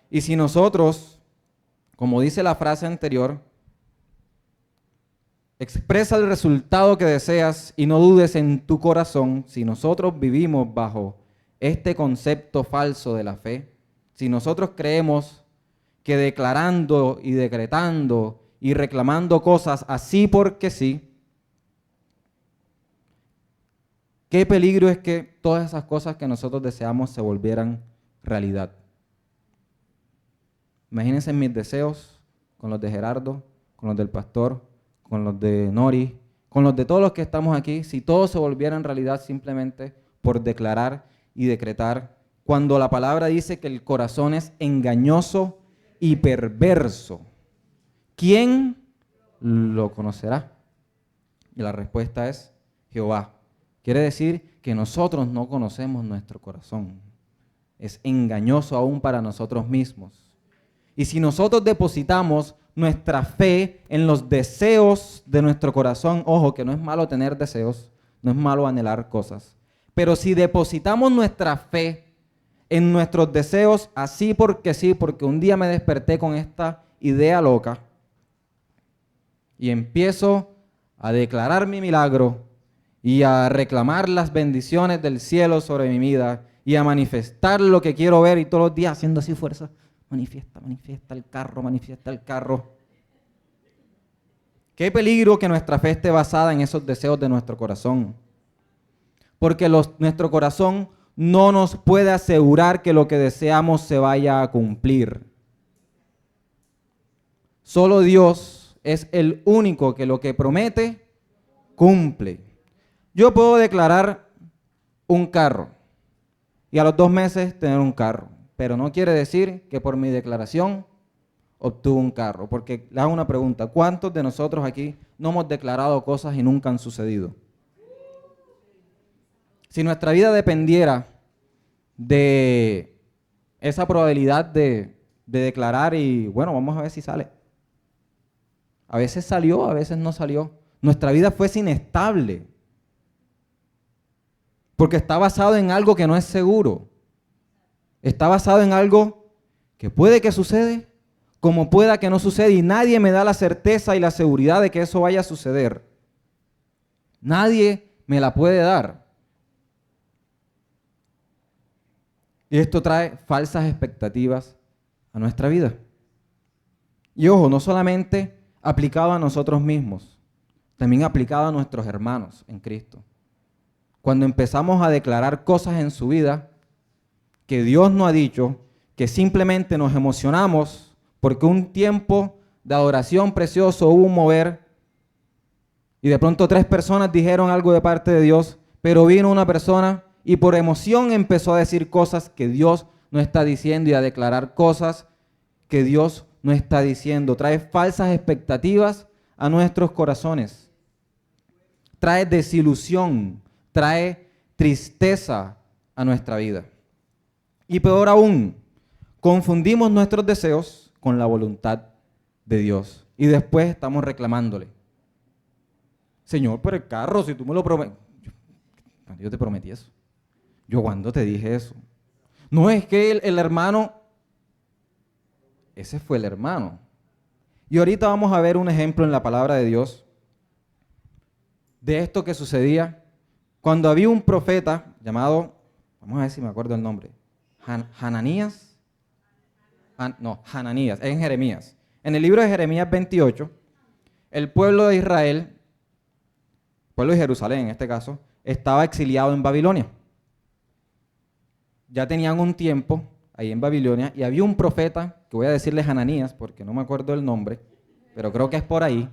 Y si nosotros, como dice la frase anterior, expresa el resultado que deseas y no dudes en tu corazón, si nosotros vivimos bajo este concepto falso de la fe, si nosotros creemos que declarando y decretando y reclamando cosas así porque sí, qué peligro es que todas esas cosas que nosotros deseamos se volvieran realidad. Imagínense mis deseos con los de Gerardo, con los del pastor, con los de Nori, con los de todos los que estamos aquí, si todos se volvieran realidad simplemente por declarar y decretar, cuando la palabra dice que el corazón es engañoso y perverso. ¿Quién lo conocerá? Y la respuesta es Jehová. Quiere decir que nosotros no conocemos nuestro corazón. Es engañoso aún para nosotros mismos. Y si nosotros depositamos nuestra fe en los deseos de nuestro corazón, ojo, que no es malo tener deseos, no es malo anhelar cosas, pero si depositamos nuestra fe en nuestros deseos así porque sí, porque un día me desperté con esta idea loca y empiezo a declarar mi milagro y a reclamar las bendiciones del cielo sobre mi vida y a manifestar lo que quiero ver y todos los días haciendo así fuerza, manifiesta el carro. Qué peligro que nuestra fe esté basada en esos deseos de nuestro corazón. Porque nuestro corazón no nos puede asegurar que lo que deseamos se vaya a cumplir. Solo Dios es el único que lo que promete, cumple. Yo puedo declarar un carro y a los 2 meses tener un carro, pero no quiere decir que por mi declaración obtuvo un carro. Porque le hago una pregunta: ¿cuántos de nosotros aquí no hemos declarado cosas y nunca han sucedido? Si nuestra vida dependiera de esa probabilidad de declarar y bueno, vamos a ver si sale. A veces salió, a veces no salió. Nuestra vida fuese inestable porque está basado en algo que no es seguro. está basado en algo que puede que sucede, como pueda que no suceda, y nadie me da la certeza y la seguridad de que eso vaya a suceder. Nadie me la puede dar. Y esto trae falsas expectativas a nuestra vida. Y ojo, no solamente aplicado a nosotros mismos, también aplicado a nuestros hermanos en Cristo. Cuando empezamos a declarar cosas en su vida que Dios no ha dicho, que simplemente nos emocionamos porque un tiempo de adoración precioso hubo un mover y de pronto 3 personas dijeron algo de parte de Dios, pero vino una persona y por emoción empezó a decir cosas que Dios no está diciendo y a declarar cosas que Dios no está diciendo. Trae falsas expectativas a nuestros corazones. Trae desilusión, trae tristeza a nuestra vida. Y peor aún, confundimos nuestros deseos con la voluntad de Dios. Y después estamos reclamándole. Señor, pero el carro, si tú me lo prometes. Yo te prometí eso. ¿Yo cuándo te dije eso? No es que el hermano, ese fue el hermano. Y ahorita vamos a ver un ejemplo en la palabra de Dios de esto que sucedía cuando había un profeta llamado, vamos a ver si me acuerdo el nombre, Hananías. Hananías, en Jeremías. En el libro de Jeremías 28, el pueblo de Israel, el pueblo de Jerusalén en este caso, estaba exiliado en Babilonia. Ya tenían un tiempo ahí en Babilonia y había un profeta, que voy a decirle Hananías porque no me acuerdo el nombre, pero creo que es por ahí.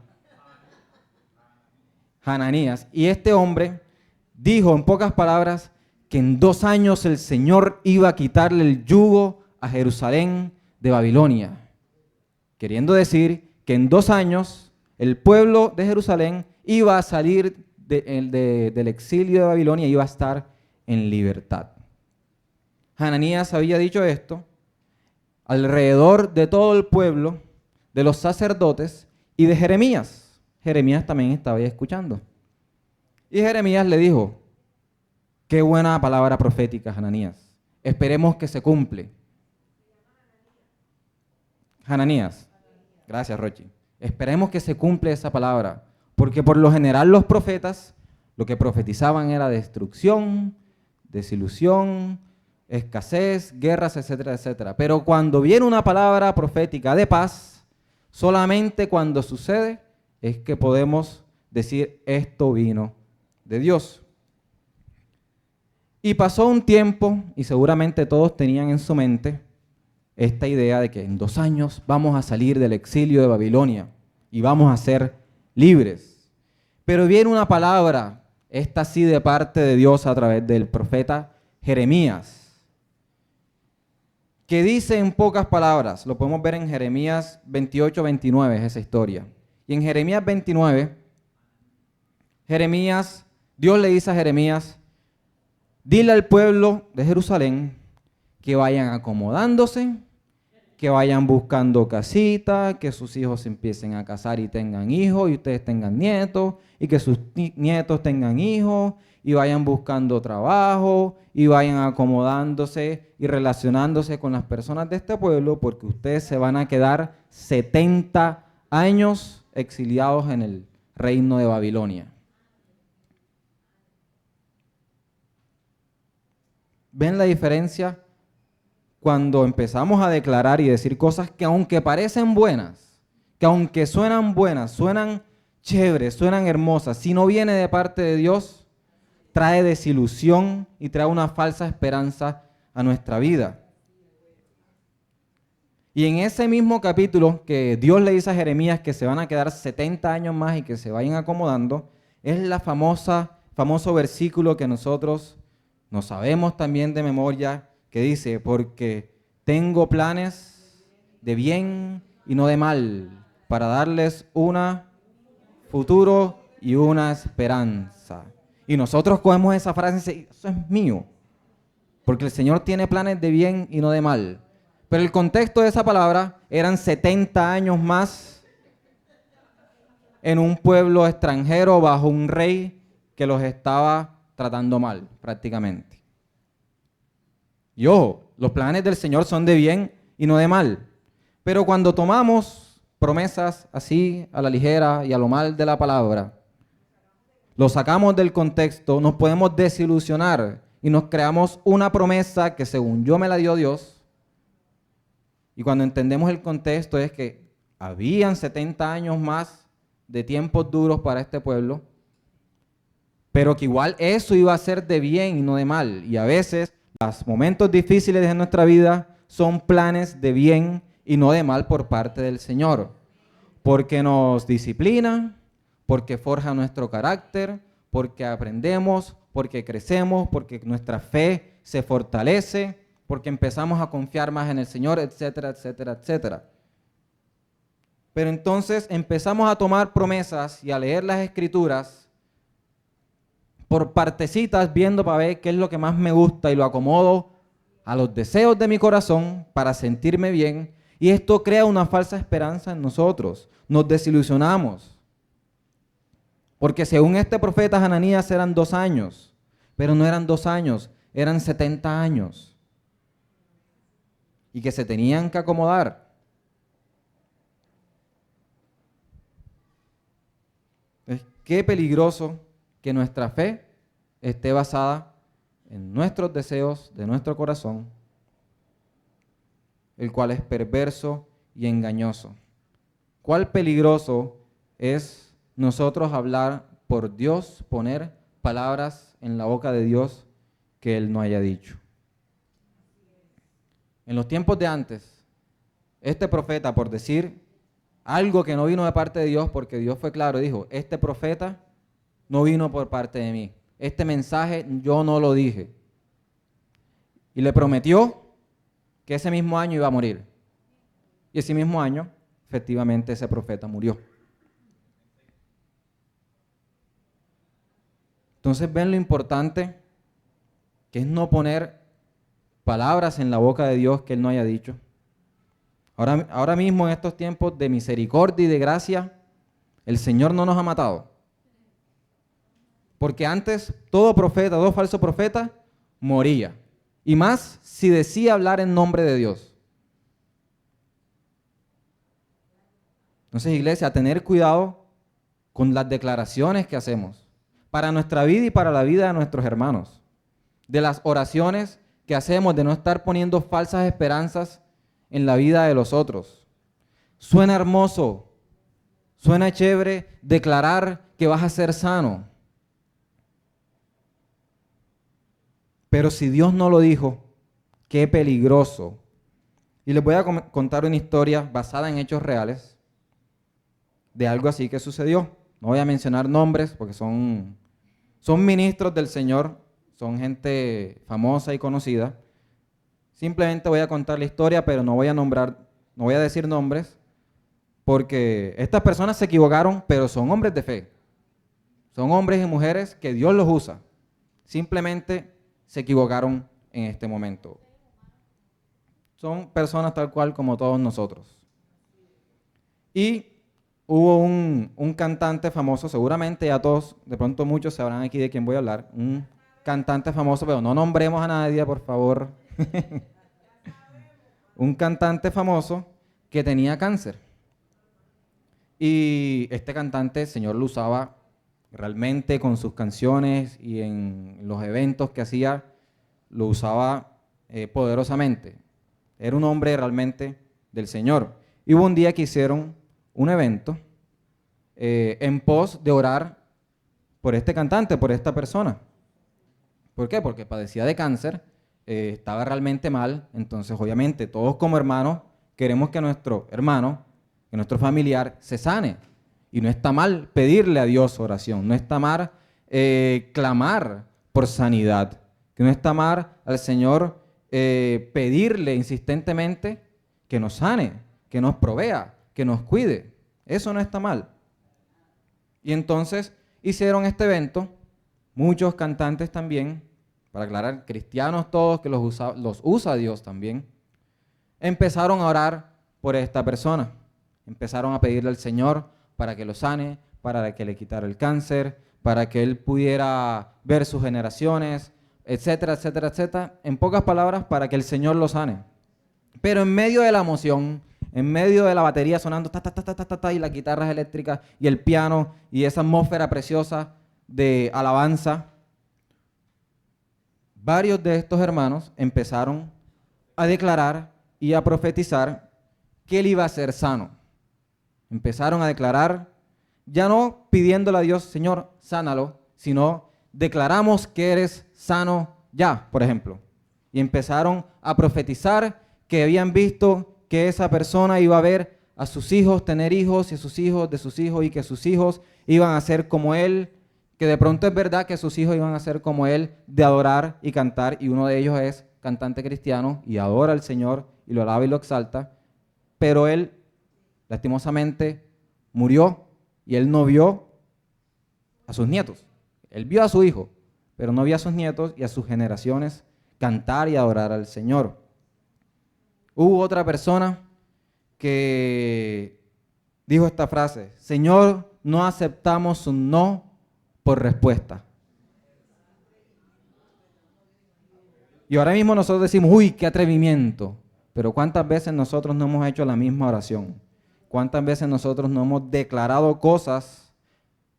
Hananías. Y este hombre dijo en pocas palabras que en 2 años el Señor iba a quitarle el yugo a Jerusalén de Babilonia. Queriendo decir que en 2 años el pueblo de Jerusalén iba a salir del exilio de Babilonia y iba a estar en libertad. Hananías había dicho esto alrededor de todo el pueblo, de los sacerdotes y de Jeremías. Jeremías también estaba ahí escuchando. Y Jeremías le dijo, qué buena palabra profética, Hananías. Esperemos que se cumple. Hananías. Gracias, Rochi. Esperemos que se cumple esa palabra, porque por lo general los profetas lo que profetizaban era destrucción, desilusión, escasez, guerras, etcétera, etcétera. Pero cuando viene una palabra profética de paz, solamente cuando sucede es que podemos decir esto vino de Dios. Y pasó un tiempo y seguramente todos tenían en su mente esta idea de que en 2 años vamos a salir del exilio de Babilonia y vamos a ser libres. Pero viene una palabra, esta sí de parte de Dios a través del profeta Jeremías, que dice en pocas palabras, lo podemos ver en Jeremías 28, 29, es esa historia. Y en Jeremías 29, Dios le dice a Jeremías, dile al pueblo de Jerusalén que vayan acomodándose, que vayan buscando casita, que sus hijos se empiecen a casar y tengan hijos, y ustedes tengan nietos, y que sus nietos tengan hijos, y vayan buscando trabajo, y vayan acomodándose y relacionándose con las personas de este pueblo, porque ustedes se van a quedar 70 años exiliados en el reino de Babilonia. ¿Ven la diferencia? Cuando empezamos a declarar y decir cosas que aunque parecen buenas, que aunque suenan buenas, suenan chéveres, suenan hermosas, si no viene de parte de Dios, trae desilusión y trae una falsa esperanza a nuestra vida. Y en ese mismo capítulo que Dios le dice a Jeremías que se van a quedar 70 años más y que se vayan acomodando, es la famoso versículo que nosotros nos sabemos también de memoria, que dice, porque tengo planes de bien y no de mal, para darles un futuro y una esperanza. Y nosotros cogemos esa frase y decimos, eso es mío, porque el Señor tiene planes de bien y no de mal. Pero el contexto de esa palabra eran 70 años más en un pueblo extranjero bajo un rey que los estaba tratando mal, prácticamente. Y ojo, los planes del Señor son de bien y no de mal. Pero cuando tomamos promesas así a la ligera y a lo mal de la palabra, lo sacamos del contexto, nos podemos desilusionar y nos creamos una promesa que según yo me la dio Dios. Y cuando entendemos el contexto es que habían 70 años más de tiempos duros para este pueblo, pero que igual eso iba a ser de bien y no de mal. Y a veces los momentos difíciles de nuestra vida son planes de bien y no de mal por parte del Señor, porque nos disciplina, porque forja nuestro carácter, porque aprendemos, porque crecemos, porque nuestra fe se fortalece, porque empezamos a confiar más en el Señor, etcétera, etcétera, etcétera. Pero entonces empezamos a tomar promesas y a leer las Escrituras por partecitas, viendo para ver qué es lo que más me gusta y lo acomodo a los deseos de mi corazón para sentirme bien. Y esto crea una falsa esperanza en nosotros. Nos desilusionamos. Porque según este profeta Hananías eran 2 años, pero no eran 2 años, eran 70 años. Y que se tenían que acomodar. Qué peligroso que nuestra fe esté basada en nuestros deseos de nuestro corazón, el cual es perverso y engañoso. Cuál peligroso es nosotros hablar por Dios, poner palabras en la boca de Dios que Él no haya dicho. En los tiempos de antes, este profeta, por decir algo que no vino de parte de Dios, porque Dios fue claro, dijo, este profeta no vino por parte de mí. Este mensaje yo no lo dije. Y le prometió que ese mismo año iba a morir. Y ese mismo año, efectivamente, ese profeta murió. Entonces ven lo importante que es no poner palabras en la boca de Dios que Él no haya dicho. Ahora mismo, en estos tiempos de misericordia y de gracia, el Señor no nos ha matado. Porque antes todo profeta, todo falso profeta, moría. Y más si decía hablar en nombre de Dios. Entonces, iglesia, a tener cuidado con las declaraciones que hacemos para nuestra vida y para la vida de nuestros hermanos. De las oraciones que hacemos, de no estar poniendo falsas esperanzas en la vida de los otros. Suena hermoso, suena chévere declarar que vas a ser sano. Pero si Dios no lo dijo, qué peligroso. Y les voy a contar una historia basada en hechos reales de algo así que sucedió. No voy a mencionar nombres porque son ministros del Señor, son gente famosa y conocida. Simplemente voy a contar la historia, pero no voy a decir nombres, porque estas personas se equivocaron, pero son hombres de fe. Son hombres y mujeres que Dios los usa. Simplemente se equivocaron en este momento. Son personas tal cual como todos nosotros. Y hubo un cantante famoso, seguramente ya todos, de pronto muchos sabrán aquí de quién voy a hablar, un cantante famoso, pero no nombremos a nadie, por favor. Un cantante famoso que tenía cáncer. Y este cantante, el Señor lo usaba realmente con sus canciones y en los eventos que hacía, lo usaba poderosamente. Era un hombre realmente del Señor. Y hubo un día que hicieron un evento en pos de orar por este cantante, por esta persona. ¿Por qué? Porque padecía de cáncer, estaba realmente mal. Entonces, obviamente, todos como hermanos queremos que nuestro hermano, que nuestro familiar se sane. Y no está mal pedirle a Dios oración, no está mal clamar por sanidad, que no está mal al Señor pedirle insistentemente que nos sane, que nos provea, que nos cuide. Eso no está mal. Y entonces hicieron este evento, muchos cantantes también, para aclarar, cristianos todos, que los usa Dios también, empezaron a orar por esta persona. Empezaron a pedirle al Señor para que lo sane, para que le quitara el cáncer, para que él pudiera ver sus generaciones, etcétera, etcétera, etcétera. En pocas palabras, para que el Señor lo sane. Pero en medio de la emoción, en medio de la batería sonando ta, ta, ta, ta, ta, ta, ta, y las guitarras eléctricas y el piano y esa atmósfera preciosa de alabanza, varios de estos hermanos empezaron a declarar y a profetizar que él iba a ser sano. Empezaron a declarar, ya no pidiéndole a Dios, Señor, sánalo, sino declaramos que eres sano ya, por ejemplo. Y empezaron a profetizar que habían visto que esa persona iba a ver a sus hijos tener hijos y a sus hijos de sus hijos y que sus hijos iban a ser como él, que de pronto es verdad que sus hijos iban a ser como él, de adorar y cantar, y uno de ellos es cantante cristiano y adora al Señor y lo alaba y lo exalta, pero él lastimosamente murió y él no vio a sus nietos. Él vio a su hijo, pero no vio a sus nietos y a sus generaciones cantar y adorar al Señor. Hubo otra persona que dijo esta frase: Señor, no aceptamos un no por respuesta. Y ahora mismo nosotros decimos, uy, qué atrevimiento. Pero ¿cuántas veces nosotros no hemos hecho la misma oración? ¿Cuántas veces nosotros no hemos declarado cosas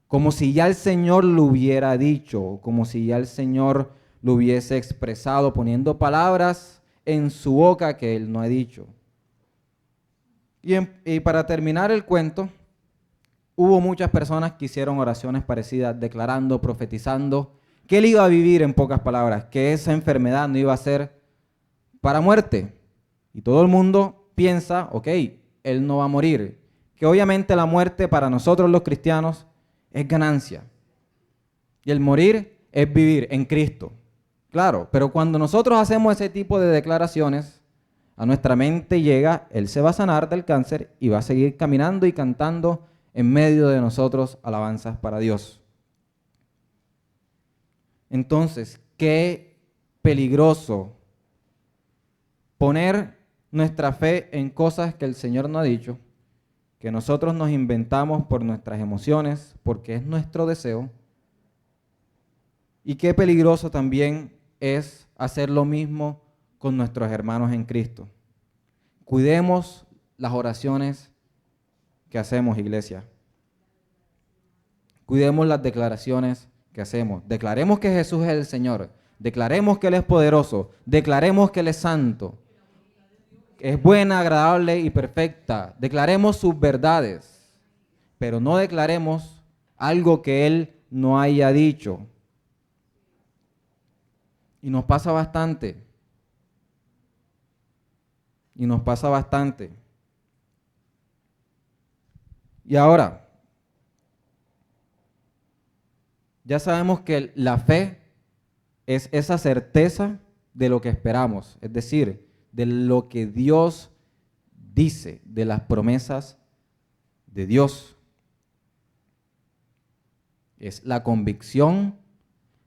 como si ya el Señor lo hubiera dicho, como si ya el Señor lo hubiese expresado, poniendo palabras en su boca que Él no ha dicho? Y para terminar el cuento, hubo muchas personas que hicieron oraciones parecidas, declarando, profetizando, que él iba a vivir, en pocas palabras, que esa enfermedad no iba a ser para muerte. Y todo el mundo piensa, ok, él no va a morir. Que obviamente la muerte para nosotros los cristianos es ganancia. Y el morir es vivir en Cristo. Claro, pero cuando nosotros hacemos ese tipo de declaraciones, a nuestra mente llega, él se va a sanar del cáncer y va a seguir caminando y cantando en medio de nosotros alabanzas para Dios. Entonces, qué peligroso poner nuestra fe en cosas que el Señor no ha dicho, que nosotros nos inventamos por nuestras emociones, porque es nuestro deseo. Y qué peligroso también es hacer lo mismo con nuestros hermanos en Cristo. Cuidemos las oraciones que hacemos, iglesia. Cuidemos las declaraciones que hacemos. Declaremos que Jesús es el Señor. Declaremos que Él es poderoso. Declaremos que Él es santo. Es buena, agradable y perfecta. Declaremos sus verdades. Pero no declaremos algo que Él no haya dicho. Y nos pasa bastante. Y nos pasa bastante. Y ahora, ya sabemos que la fe es esa certeza de lo que esperamos, es decir, de lo que Dios dice, de las promesas de Dios. Es la convicción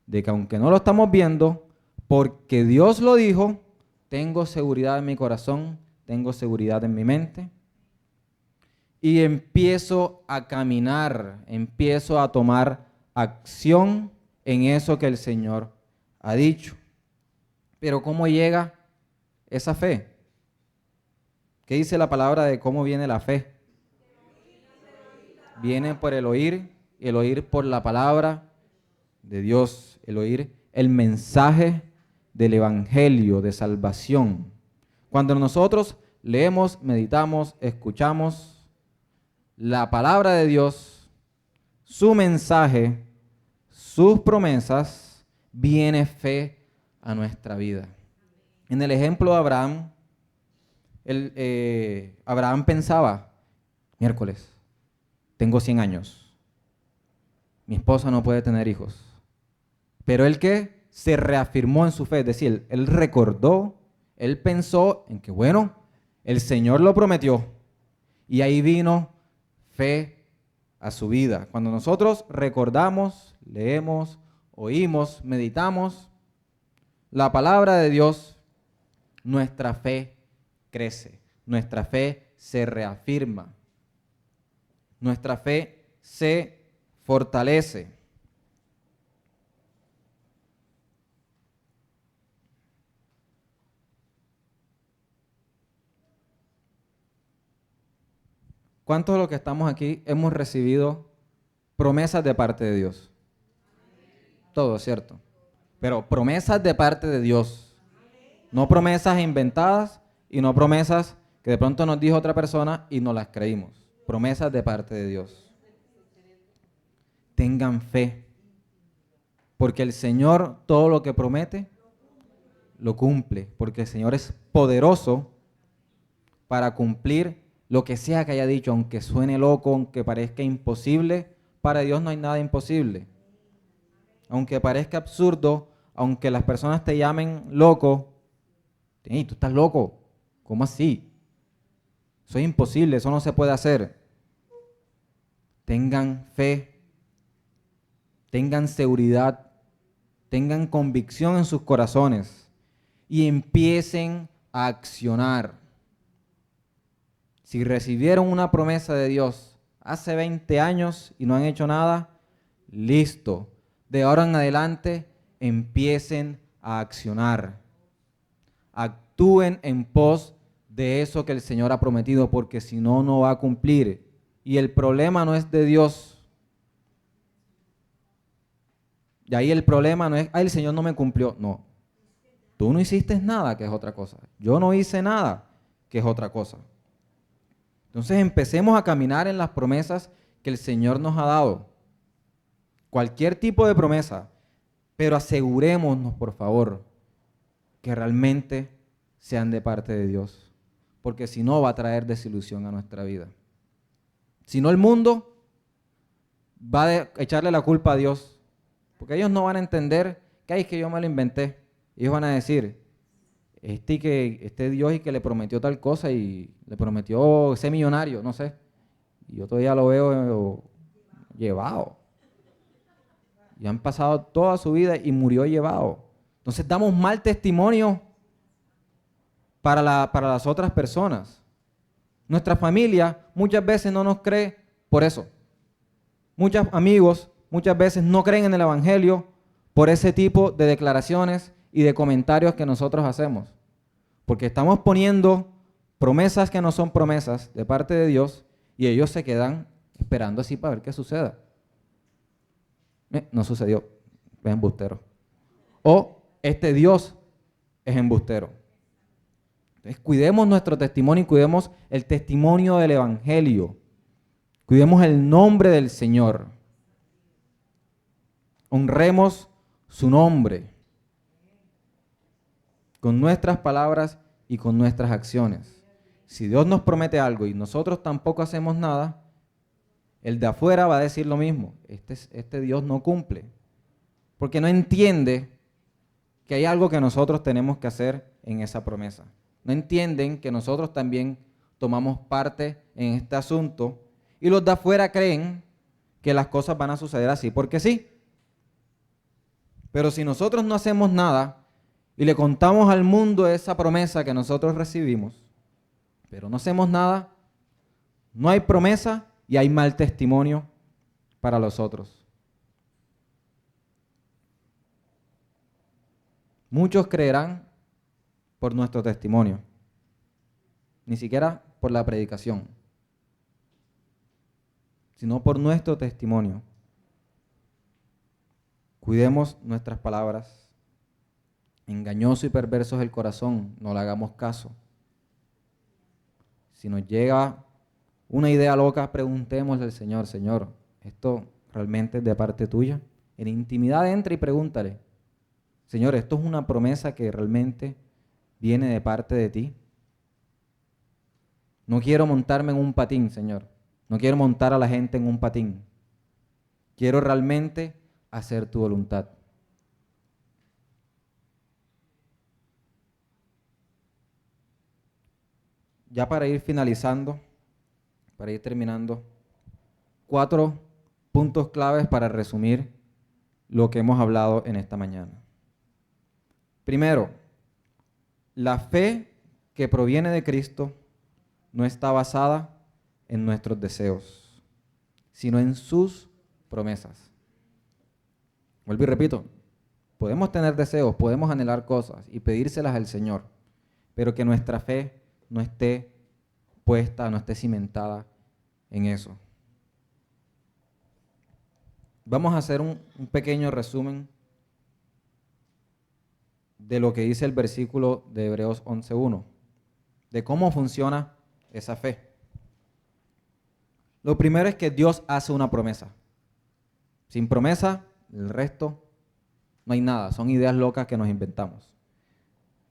de que aunque no lo estamos viendo, porque Dios lo dijo, tengo seguridad en mi corazón, tengo seguridad en mi mente y empiezo a caminar, empiezo a tomar acción en eso que el Señor ha dicho. Pero ¿cómo llega esa fe? ¿Qué dice la palabra de cómo viene la fe? Viene por el oír, y el oír por la palabra de Dios, el oír el mensaje del evangelio de salvación. Cuando nosotros leemos, meditamos, escuchamos la palabra de Dios, su mensaje, sus promesas, viene fe a nuestra vida. En el ejemplo de Abraham, Abraham pensaba, miércoles, tengo 100 años, mi esposa no puede tener hijos. Pero él que se reafirmó en su fe, es decir, él recordó, él pensó en que bueno, el Señor lo prometió y ahí vino fe a su vida. Cuando nosotros recordamos, leemos, oímos, meditamos la palabra de Dios, nuestra fe crece, nuestra fe se reafirma, nuestra fe se fortalece. ¿Cuántos de los que estamos aquí hemos recibido promesas de parte de Dios? Todo, ¿cierto? Pero promesas de parte de Dios. No promesas inventadas y no promesas que de pronto nos dijo otra persona y no las creímos. Promesas de parte de Dios. Tengan fe, porque el Señor todo lo que promete lo cumple, porque el Señor es poderoso para cumplir lo que sea que haya dicho, aunque suene loco, aunque parezca imposible. Para Dios no hay nada imposible. Aunque parezca absurdo, aunque las personas te llamen loco, hey, tú estás loco, ¿cómo así? Eso es imposible, eso no se puede hacer. Tengan fe, tengan seguridad, tengan convicción en sus corazones y empiecen a accionar. Si recibieron una promesa de Dios hace 20 años y no han hecho nada, listo. De ahora en adelante empiecen a accionar. Actúen en pos de eso que el Señor ha prometido, porque si no, no va a cumplir. Y el problema no es de Dios. Y ahí el problema no es, ay, el Señor no me cumplió. No. Tú no hiciste nada, que es otra cosa. Yo no hice nada, que es otra cosa. Entonces empecemos a caminar en las promesas que el Señor nos ha dado. Cualquier tipo de promesa, pero asegurémonos, por favor, que realmente sean de parte de Dios, porque si no va a traer desilusión a nuestra vida. Si no, el mundo va a echarle la culpa a Dios, porque ellos no van a entender que es que yo me lo inventé. Ellos van a decir, este Dios y que le prometió tal cosa y le prometió ser millonario, no sé, y yo todavía lo veo llevado. Y han pasado toda su vida y murió llevado. Entonces damos mal testimonio para las otras personas. Nuestra familia muchas veces no nos cree por eso. Muchos amigos muchas veces no creen en el Evangelio por ese tipo de declaraciones y de comentarios que nosotros hacemos. Porque estamos poniendo promesas que no son promesas de parte de Dios y ellos se quedan esperando así para ver qué suceda. No sucedió, es embustero. O este Dios es embustero. Entonces cuidemos nuestro testimonio y cuidemos el testimonio del Evangelio. Cuidemos el nombre del Señor. Honremos su nombre con nuestras palabras y con nuestras acciones. Si Dios nos promete algo y nosotros tampoco hacemos nada, el de afuera va a decir lo mismo. Este Dios no cumple. Porque no entiende que hay algo que nosotros tenemos que hacer en esa promesa. No entienden que nosotros también tomamos parte en este asunto y los de afuera creen que las cosas van a suceder así porque sí. Pero si nosotros no hacemos nada y le contamos al mundo esa promesa que nosotros recibimos, pero no hacemos nada, no hay promesa y hay mal testimonio para los otros. Muchos creerán por nuestro testimonio, ni siquiera por la predicación, sino por nuestro testimonio. Cuidemos nuestras palabras. Engañoso y perverso es el corazón, no le hagamos caso. Si nos llega una idea loca, preguntémosle al Señor, Señor, ¿esto realmente es de parte tuya? En intimidad entra y pregúntale, Señor, ¿esto es una promesa que realmente viene de parte de ti? No quiero montarme en un patín, Señor. No quiero montar a la gente en un patín. Quiero realmente hacer tu voluntad. Ya para ir finalizando, para ir terminando, 4 puntos claves para resumir lo que hemos hablado en esta mañana. Primero, la fe que proviene de Cristo no está basada en nuestros deseos, sino en sus promesas. Vuelvo y repito, podemos tener deseos, podemos anhelar cosas y pedírselas al Señor, pero que nuestra fe no esté puesta, no esté cimentada en eso. Vamos a hacer un pequeño resumen de lo que dice el versículo de Hebreos 11:1, de cómo funciona esa fe. Lo primero es que Dios hace una promesa. Sin promesa, el resto no hay nada, son ideas locas que nos inventamos.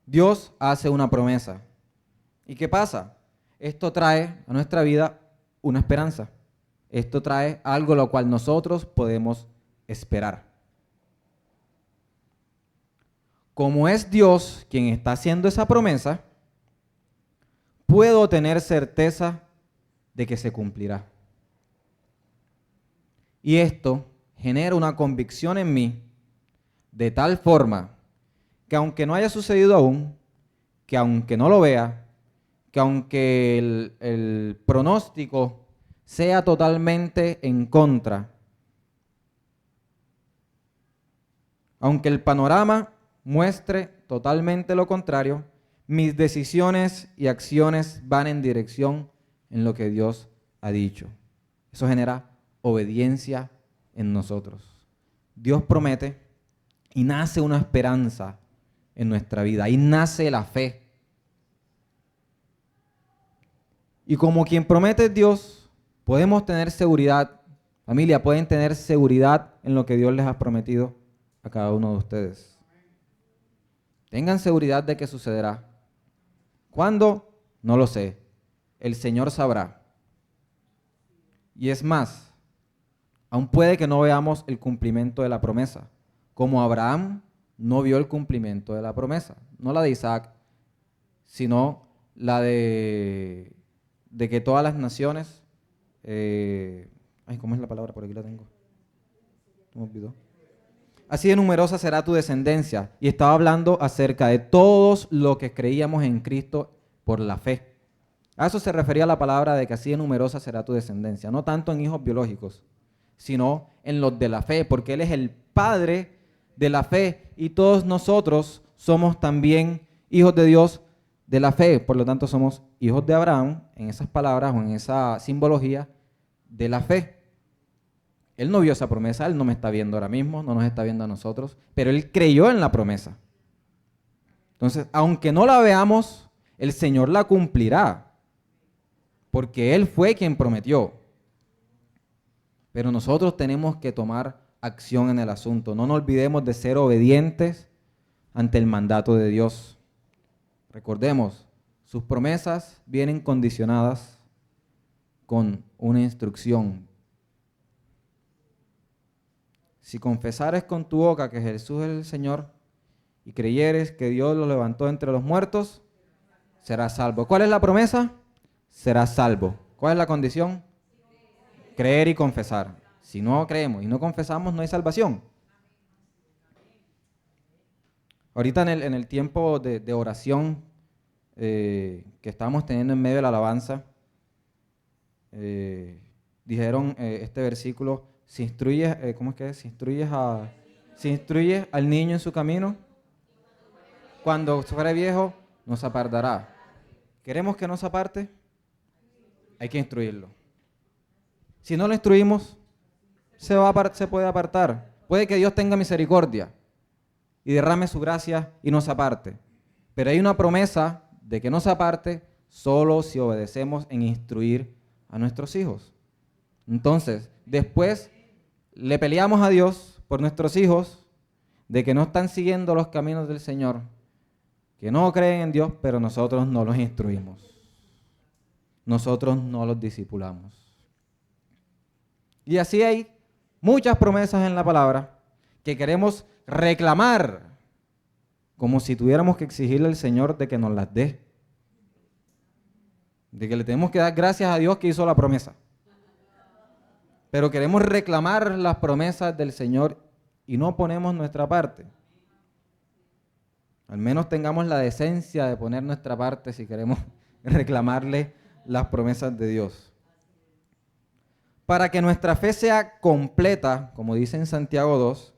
Dios hace una promesa. ¿Y qué pasa? Esto trae a nuestra vida una esperanza. Esto trae algo a lo cual nosotros podemos esperar. Como es Dios quien está haciendo esa promesa, puedo tener certeza de que se cumplirá. Y esto genera una convicción en mí de tal forma que aunque no haya sucedido aún, que aunque no lo vea, que aunque el pronóstico sea totalmente en contra, aunque el panorama muestre totalmente lo contrario, mis decisiones y acciones van en dirección en lo que Dios ha dicho. Eso genera obediencia en nosotros. Dios promete y nace una esperanza en nuestra vida. Ahí nace la fe. Y como quien promete es Dios, podemos tener seguridad, familia, pueden tener seguridad en lo que Dios les ha prometido a cada uno de ustedes. Tengan seguridad de que sucederá. ¿Cuándo? No lo sé. El Señor sabrá. Y es más, aún puede que no veamos el cumplimiento de la promesa, como Abraham no vio el cumplimiento de la promesa, no la de Isaac, sino la de que todas las naciones, ¿cómo es la palabra? Por aquí la tengo. Me olvidó. Así de numerosa será tu descendencia. Y estaba hablando acerca de todos los que creíamos en Cristo por la fe. A eso se refería la palabra de que así de numerosa será tu descendencia. No tanto en hijos biológicos, sino en los de la fe, porque Él es el Padre de la fe y todos nosotros somos también hijos de Dios de la fe. Por lo tanto, somos hijos de Abraham, en esas palabras o en esa simbología de la fe. Él no vio esa promesa, Él no me está viendo ahora mismo, no nos está viendo a nosotros, pero Él creyó en la promesa. Entonces, aunque no la veamos, el Señor la cumplirá, porque Él fue quien prometió. Pero nosotros tenemos que tomar acción en el asunto. No nos olvidemos de ser obedientes ante el mandato de Dios. Recordemos, sus promesas vienen condicionadas con una instrucción. Si confesares con tu boca que Jesús es el Señor y creyeres que Dios lo levantó entre los muertos, serás salvo. ¿Cuál es la promesa? Serás salvo. ¿Cuál es la condición? Creer y confesar. Si no creemos y no confesamos, no hay salvación. Ahorita en el tiempo de oración que estábamos teniendo en medio de la alabanza, dijeron este versículo: si instruyes, ¿cómo es que es? Si instruyes al niño en su camino, cuando fuere viejo, no se apartará. ¿Queremos que no se aparte? Hay que instruirlo. Si no lo instruimos, se puede apartar. Puede que Dios tenga misericordia y derrame su gracia y no se aparte. Pero hay una promesa de que no se aparte solo si obedecemos en instruir a nuestros hijos. Entonces, después le peleamos a Dios por nuestros hijos de que no están siguiendo los caminos del Señor, que no creen en Dios, pero nosotros no los instruimos. Nosotros no los discipulamos. Y así hay muchas promesas en la palabra que queremos reclamar como si tuviéramos que exigirle al Señor de que nos las dé. De que le tenemos que dar gracias a Dios que hizo la promesa. Pero queremos reclamar las promesas del Señor y no ponemos nuestra parte. Al menos tengamos la decencia de poner nuestra parte si queremos reclamarle las promesas de Dios. Para que nuestra fe sea completa, como dice en Santiago 2,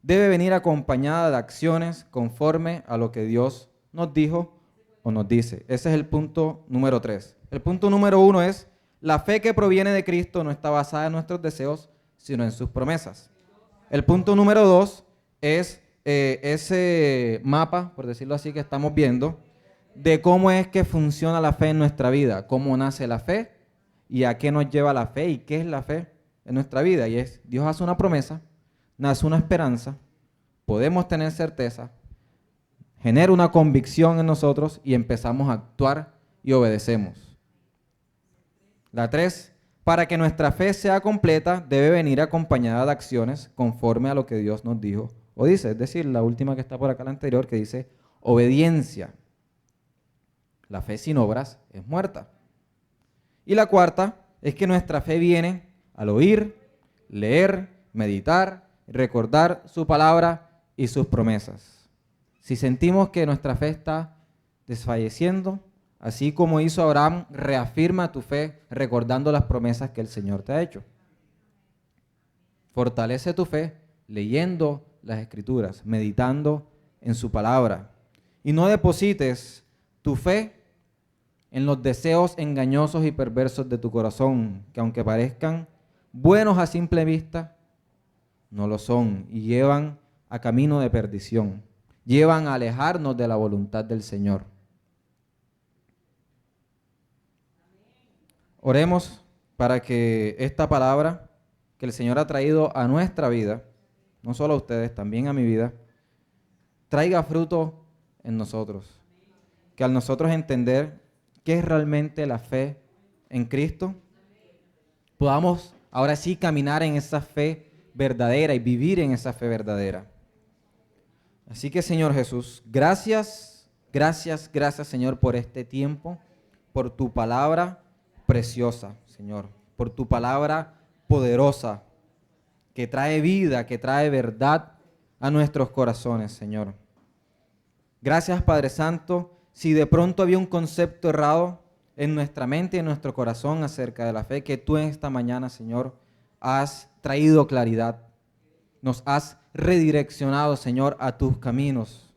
debe venir acompañada de acciones conforme a lo que Dios nos dijo o nos dice. Ese es el punto número 3. El punto número 1 es La fe que proviene de Cristo no está basada en nuestros deseos, sino en sus promesas. El punto número 2 es ese mapa, por decirlo así, que estamos viendo, de cómo es que funciona la fe en nuestra vida, cómo nace la fe y a qué nos lleva la fe y qué es la fe en nuestra vida. Y es, Dios hace una promesa, nace una esperanza, podemos tener certeza, genera una convicción en nosotros y empezamos a actuar y obedecemos. La 3, para que nuestra fe sea completa, debe venir acompañada de acciones conforme a lo que Dios nos dijo o dice. Es decir, la última que está por acá, la anterior, que dice obediencia. La fe sin obras es muerta. Y la 4 es que nuestra fe viene al oír, leer, meditar, recordar su palabra y sus promesas. Si sentimos que nuestra fe está desfalleciendo, así como hizo Abraham, reafirma tu fe recordando las promesas que el Señor te ha hecho. Fortalece tu fe leyendo las Escrituras, meditando en su palabra. Y no deposites tu fe en los deseos engañosos y perversos de tu corazón, que aunque parezcan buenos a simple vista, no lo son y llevan a camino de perdición, llevan a alejarnos de la voluntad del Señor. Oremos para que esta palabra que el Señor ha traído a nuestra vida, no solo a ustedes, también a mi vida, traiga fruto en nosotros. Que al nosotros entender qué es realmente la fe en Cristo, podamos ahora sí caminar en esa fe verdadera y vivir en esa fe verdadera. Así que, Señor Jesús, gracias, Señor, por este tiempo, por tu palabra preciosa, Señor, por tu palabra poderosa, que trae vida, que trae verdad a nuestros corazones, Señor. Gracias, Padre Santo, si de pronto había un concepto errado en nuestra mente y en nuestro corazón acerca de la fe, que tú en esta mañana, Señor, has traído claridad. Nos has redireccionado, Señor, a tus caminos.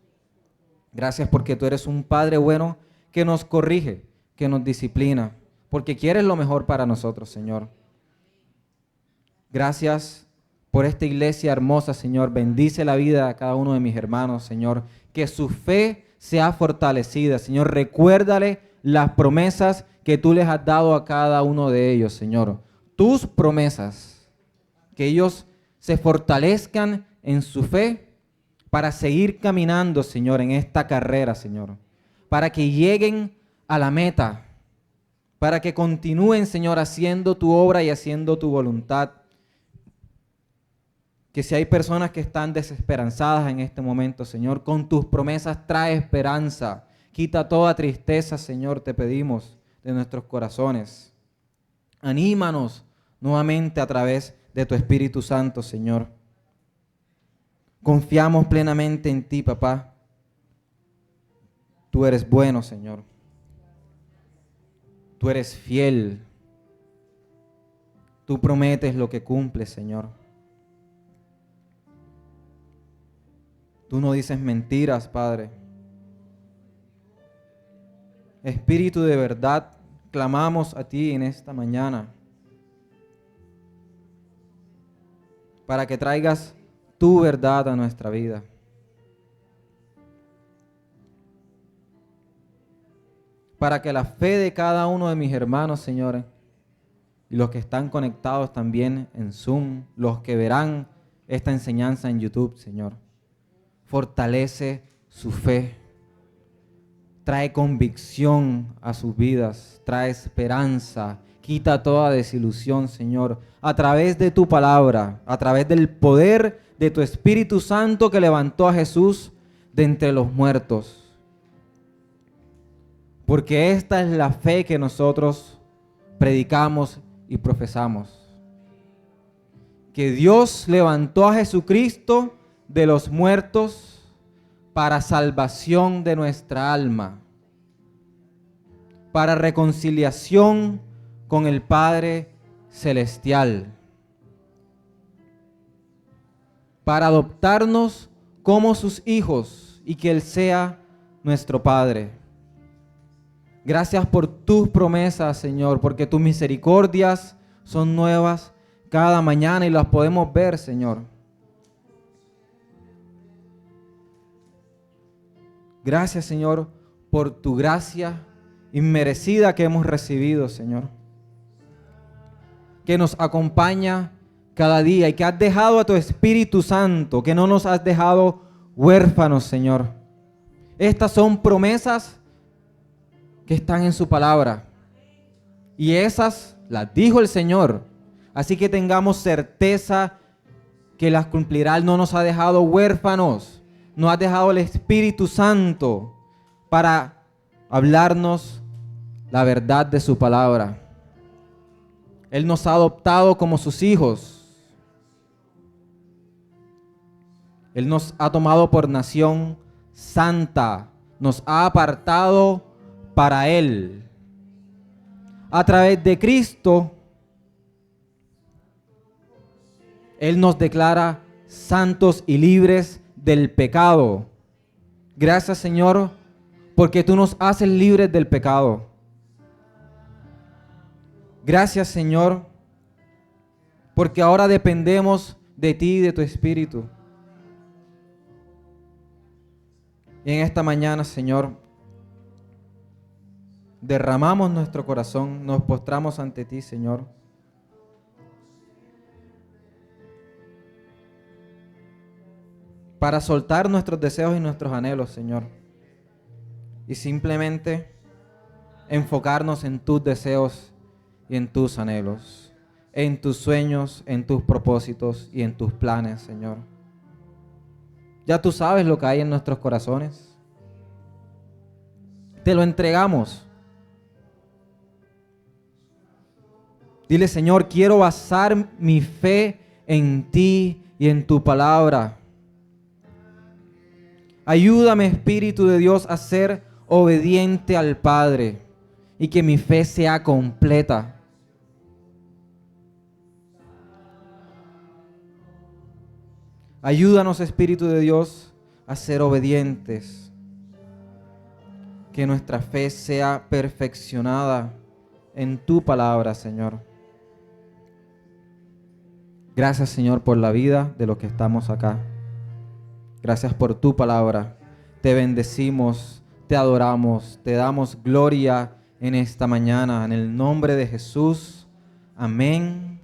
Gracias porque tú eres un Padre bueno que nos corrige, que nos disciplina, porque quieres lo mejor para nosotros, Señor. Gracias por esta iglesia hermosa, Señor. Bendice la vida de cada uno de mis hermanos, Señor. Que su fe sea fortalecida, Señor. Recuérdale las promesas que tú les has dado a cada uno de ellos, Señor. Tus promesas. Que ellos se fortalezcan en su fe para seguir caminando, Señor, en esta carrera, Señor. Para que lleguen a la meta. Para que continúen, Señor, haciendo tu obra y haciendo tu voluntad. Que si hay personas que están desesperanzadas en este momento, Señor, con tus promesas trae esperanza. Quita toda tristeza, Señor, te pedimos, de nuestros corazones. Anímanos nuevamente a través de tu Espíritu Santo, Señor. Confiamos plenamente en ti, papá. Tú eres bueno, Señor. Tú eres fiel. Tú prometes lo que cumples, Señor. Tú no dices mentiras, Padre. Espíritu de verdad, clamamos a ti en esta mañana para que traigas tu verdad a nuestra vida. Para que la fe de cada uno de mis hermanos, señores, y los que están conectados también en Zoom, los que verán esta enseñanza en YouTube, Señor, fortalece su fe, trae convicción a sus vidas, trae esperanza, quita toda desilusión, Señor, a través de tu palabra, a través del poder de tu Espíritu Santo que levantó a Jesús de entre los muertos. Porque esta es la fe que nosotros predicamos y profesamos. Que Dios levantó a Jesucristo de los muertos para salvación de nuestra alma, para reconciliación con el Padre Celestial, para adoptarnos como sus hijos y que Él sea nuestro Padre. Gracias por tus promesas, Señor, porque tus misericordias son nuevas cada mañana y las podemos ver, Señor. Gracias, Señor, por tu gracia inmerecida que hemos recibido, Señor, que nos acompaña cada día y que has dejado a tu Espíritu Santo, que no nos has dejado huérfanos, Señor. Estas son promesas que están en su palabra y esas las dijo el Señor, así que tengamos certeza que las cumplirá. Él no nos ha dejado huérfanos, nos ha dejado el Espíritu Santo para hablarnos la verdad de su palabra. Él nos ha adoptado como sus hijos. Él nos ha tomado por nación santa, nos ha apartado para Él. A través de Cristo, Él nos declara santos y libres del pecado. Gracias, Señor, porque tú nos haces libres del pecado. Gracias, Señor, porque ahora dependemos de ti y de tu Espíritu. Y en esta mañana, Señor, derramamos nuestro corazón, nos postramos ante ti, Señor. Para soltar nuestros deseos y nuestros anhelos, Señor. Y simplemente enfocarnos en tus deseos y en tus anhelos, en tus sueños, en tus propósitos y en tus planes, Señor. Ya tú sabes lo que hay en nuestros corazones. Te lo entregamos. Dile, Señor, quiero basar mi fe en ti y en tu palabra. Ayúdame, Espíritu de Dios, a ser obediente al Padre y que mi fe sea completa. Ayúdanos, Espíritu de Dios, a ser obedientes. Que nuestra fe sea perfeccionada en tu palabra, Señor. Gracias, Señor, por la vida de los que estamos acá. Gracias por tu palabra. Te bendecimos, te adoramos, te damos gloria en esta mañana. En el nombre de Jesús. Amén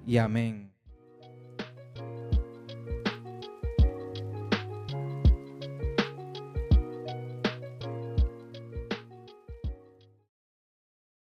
y amén.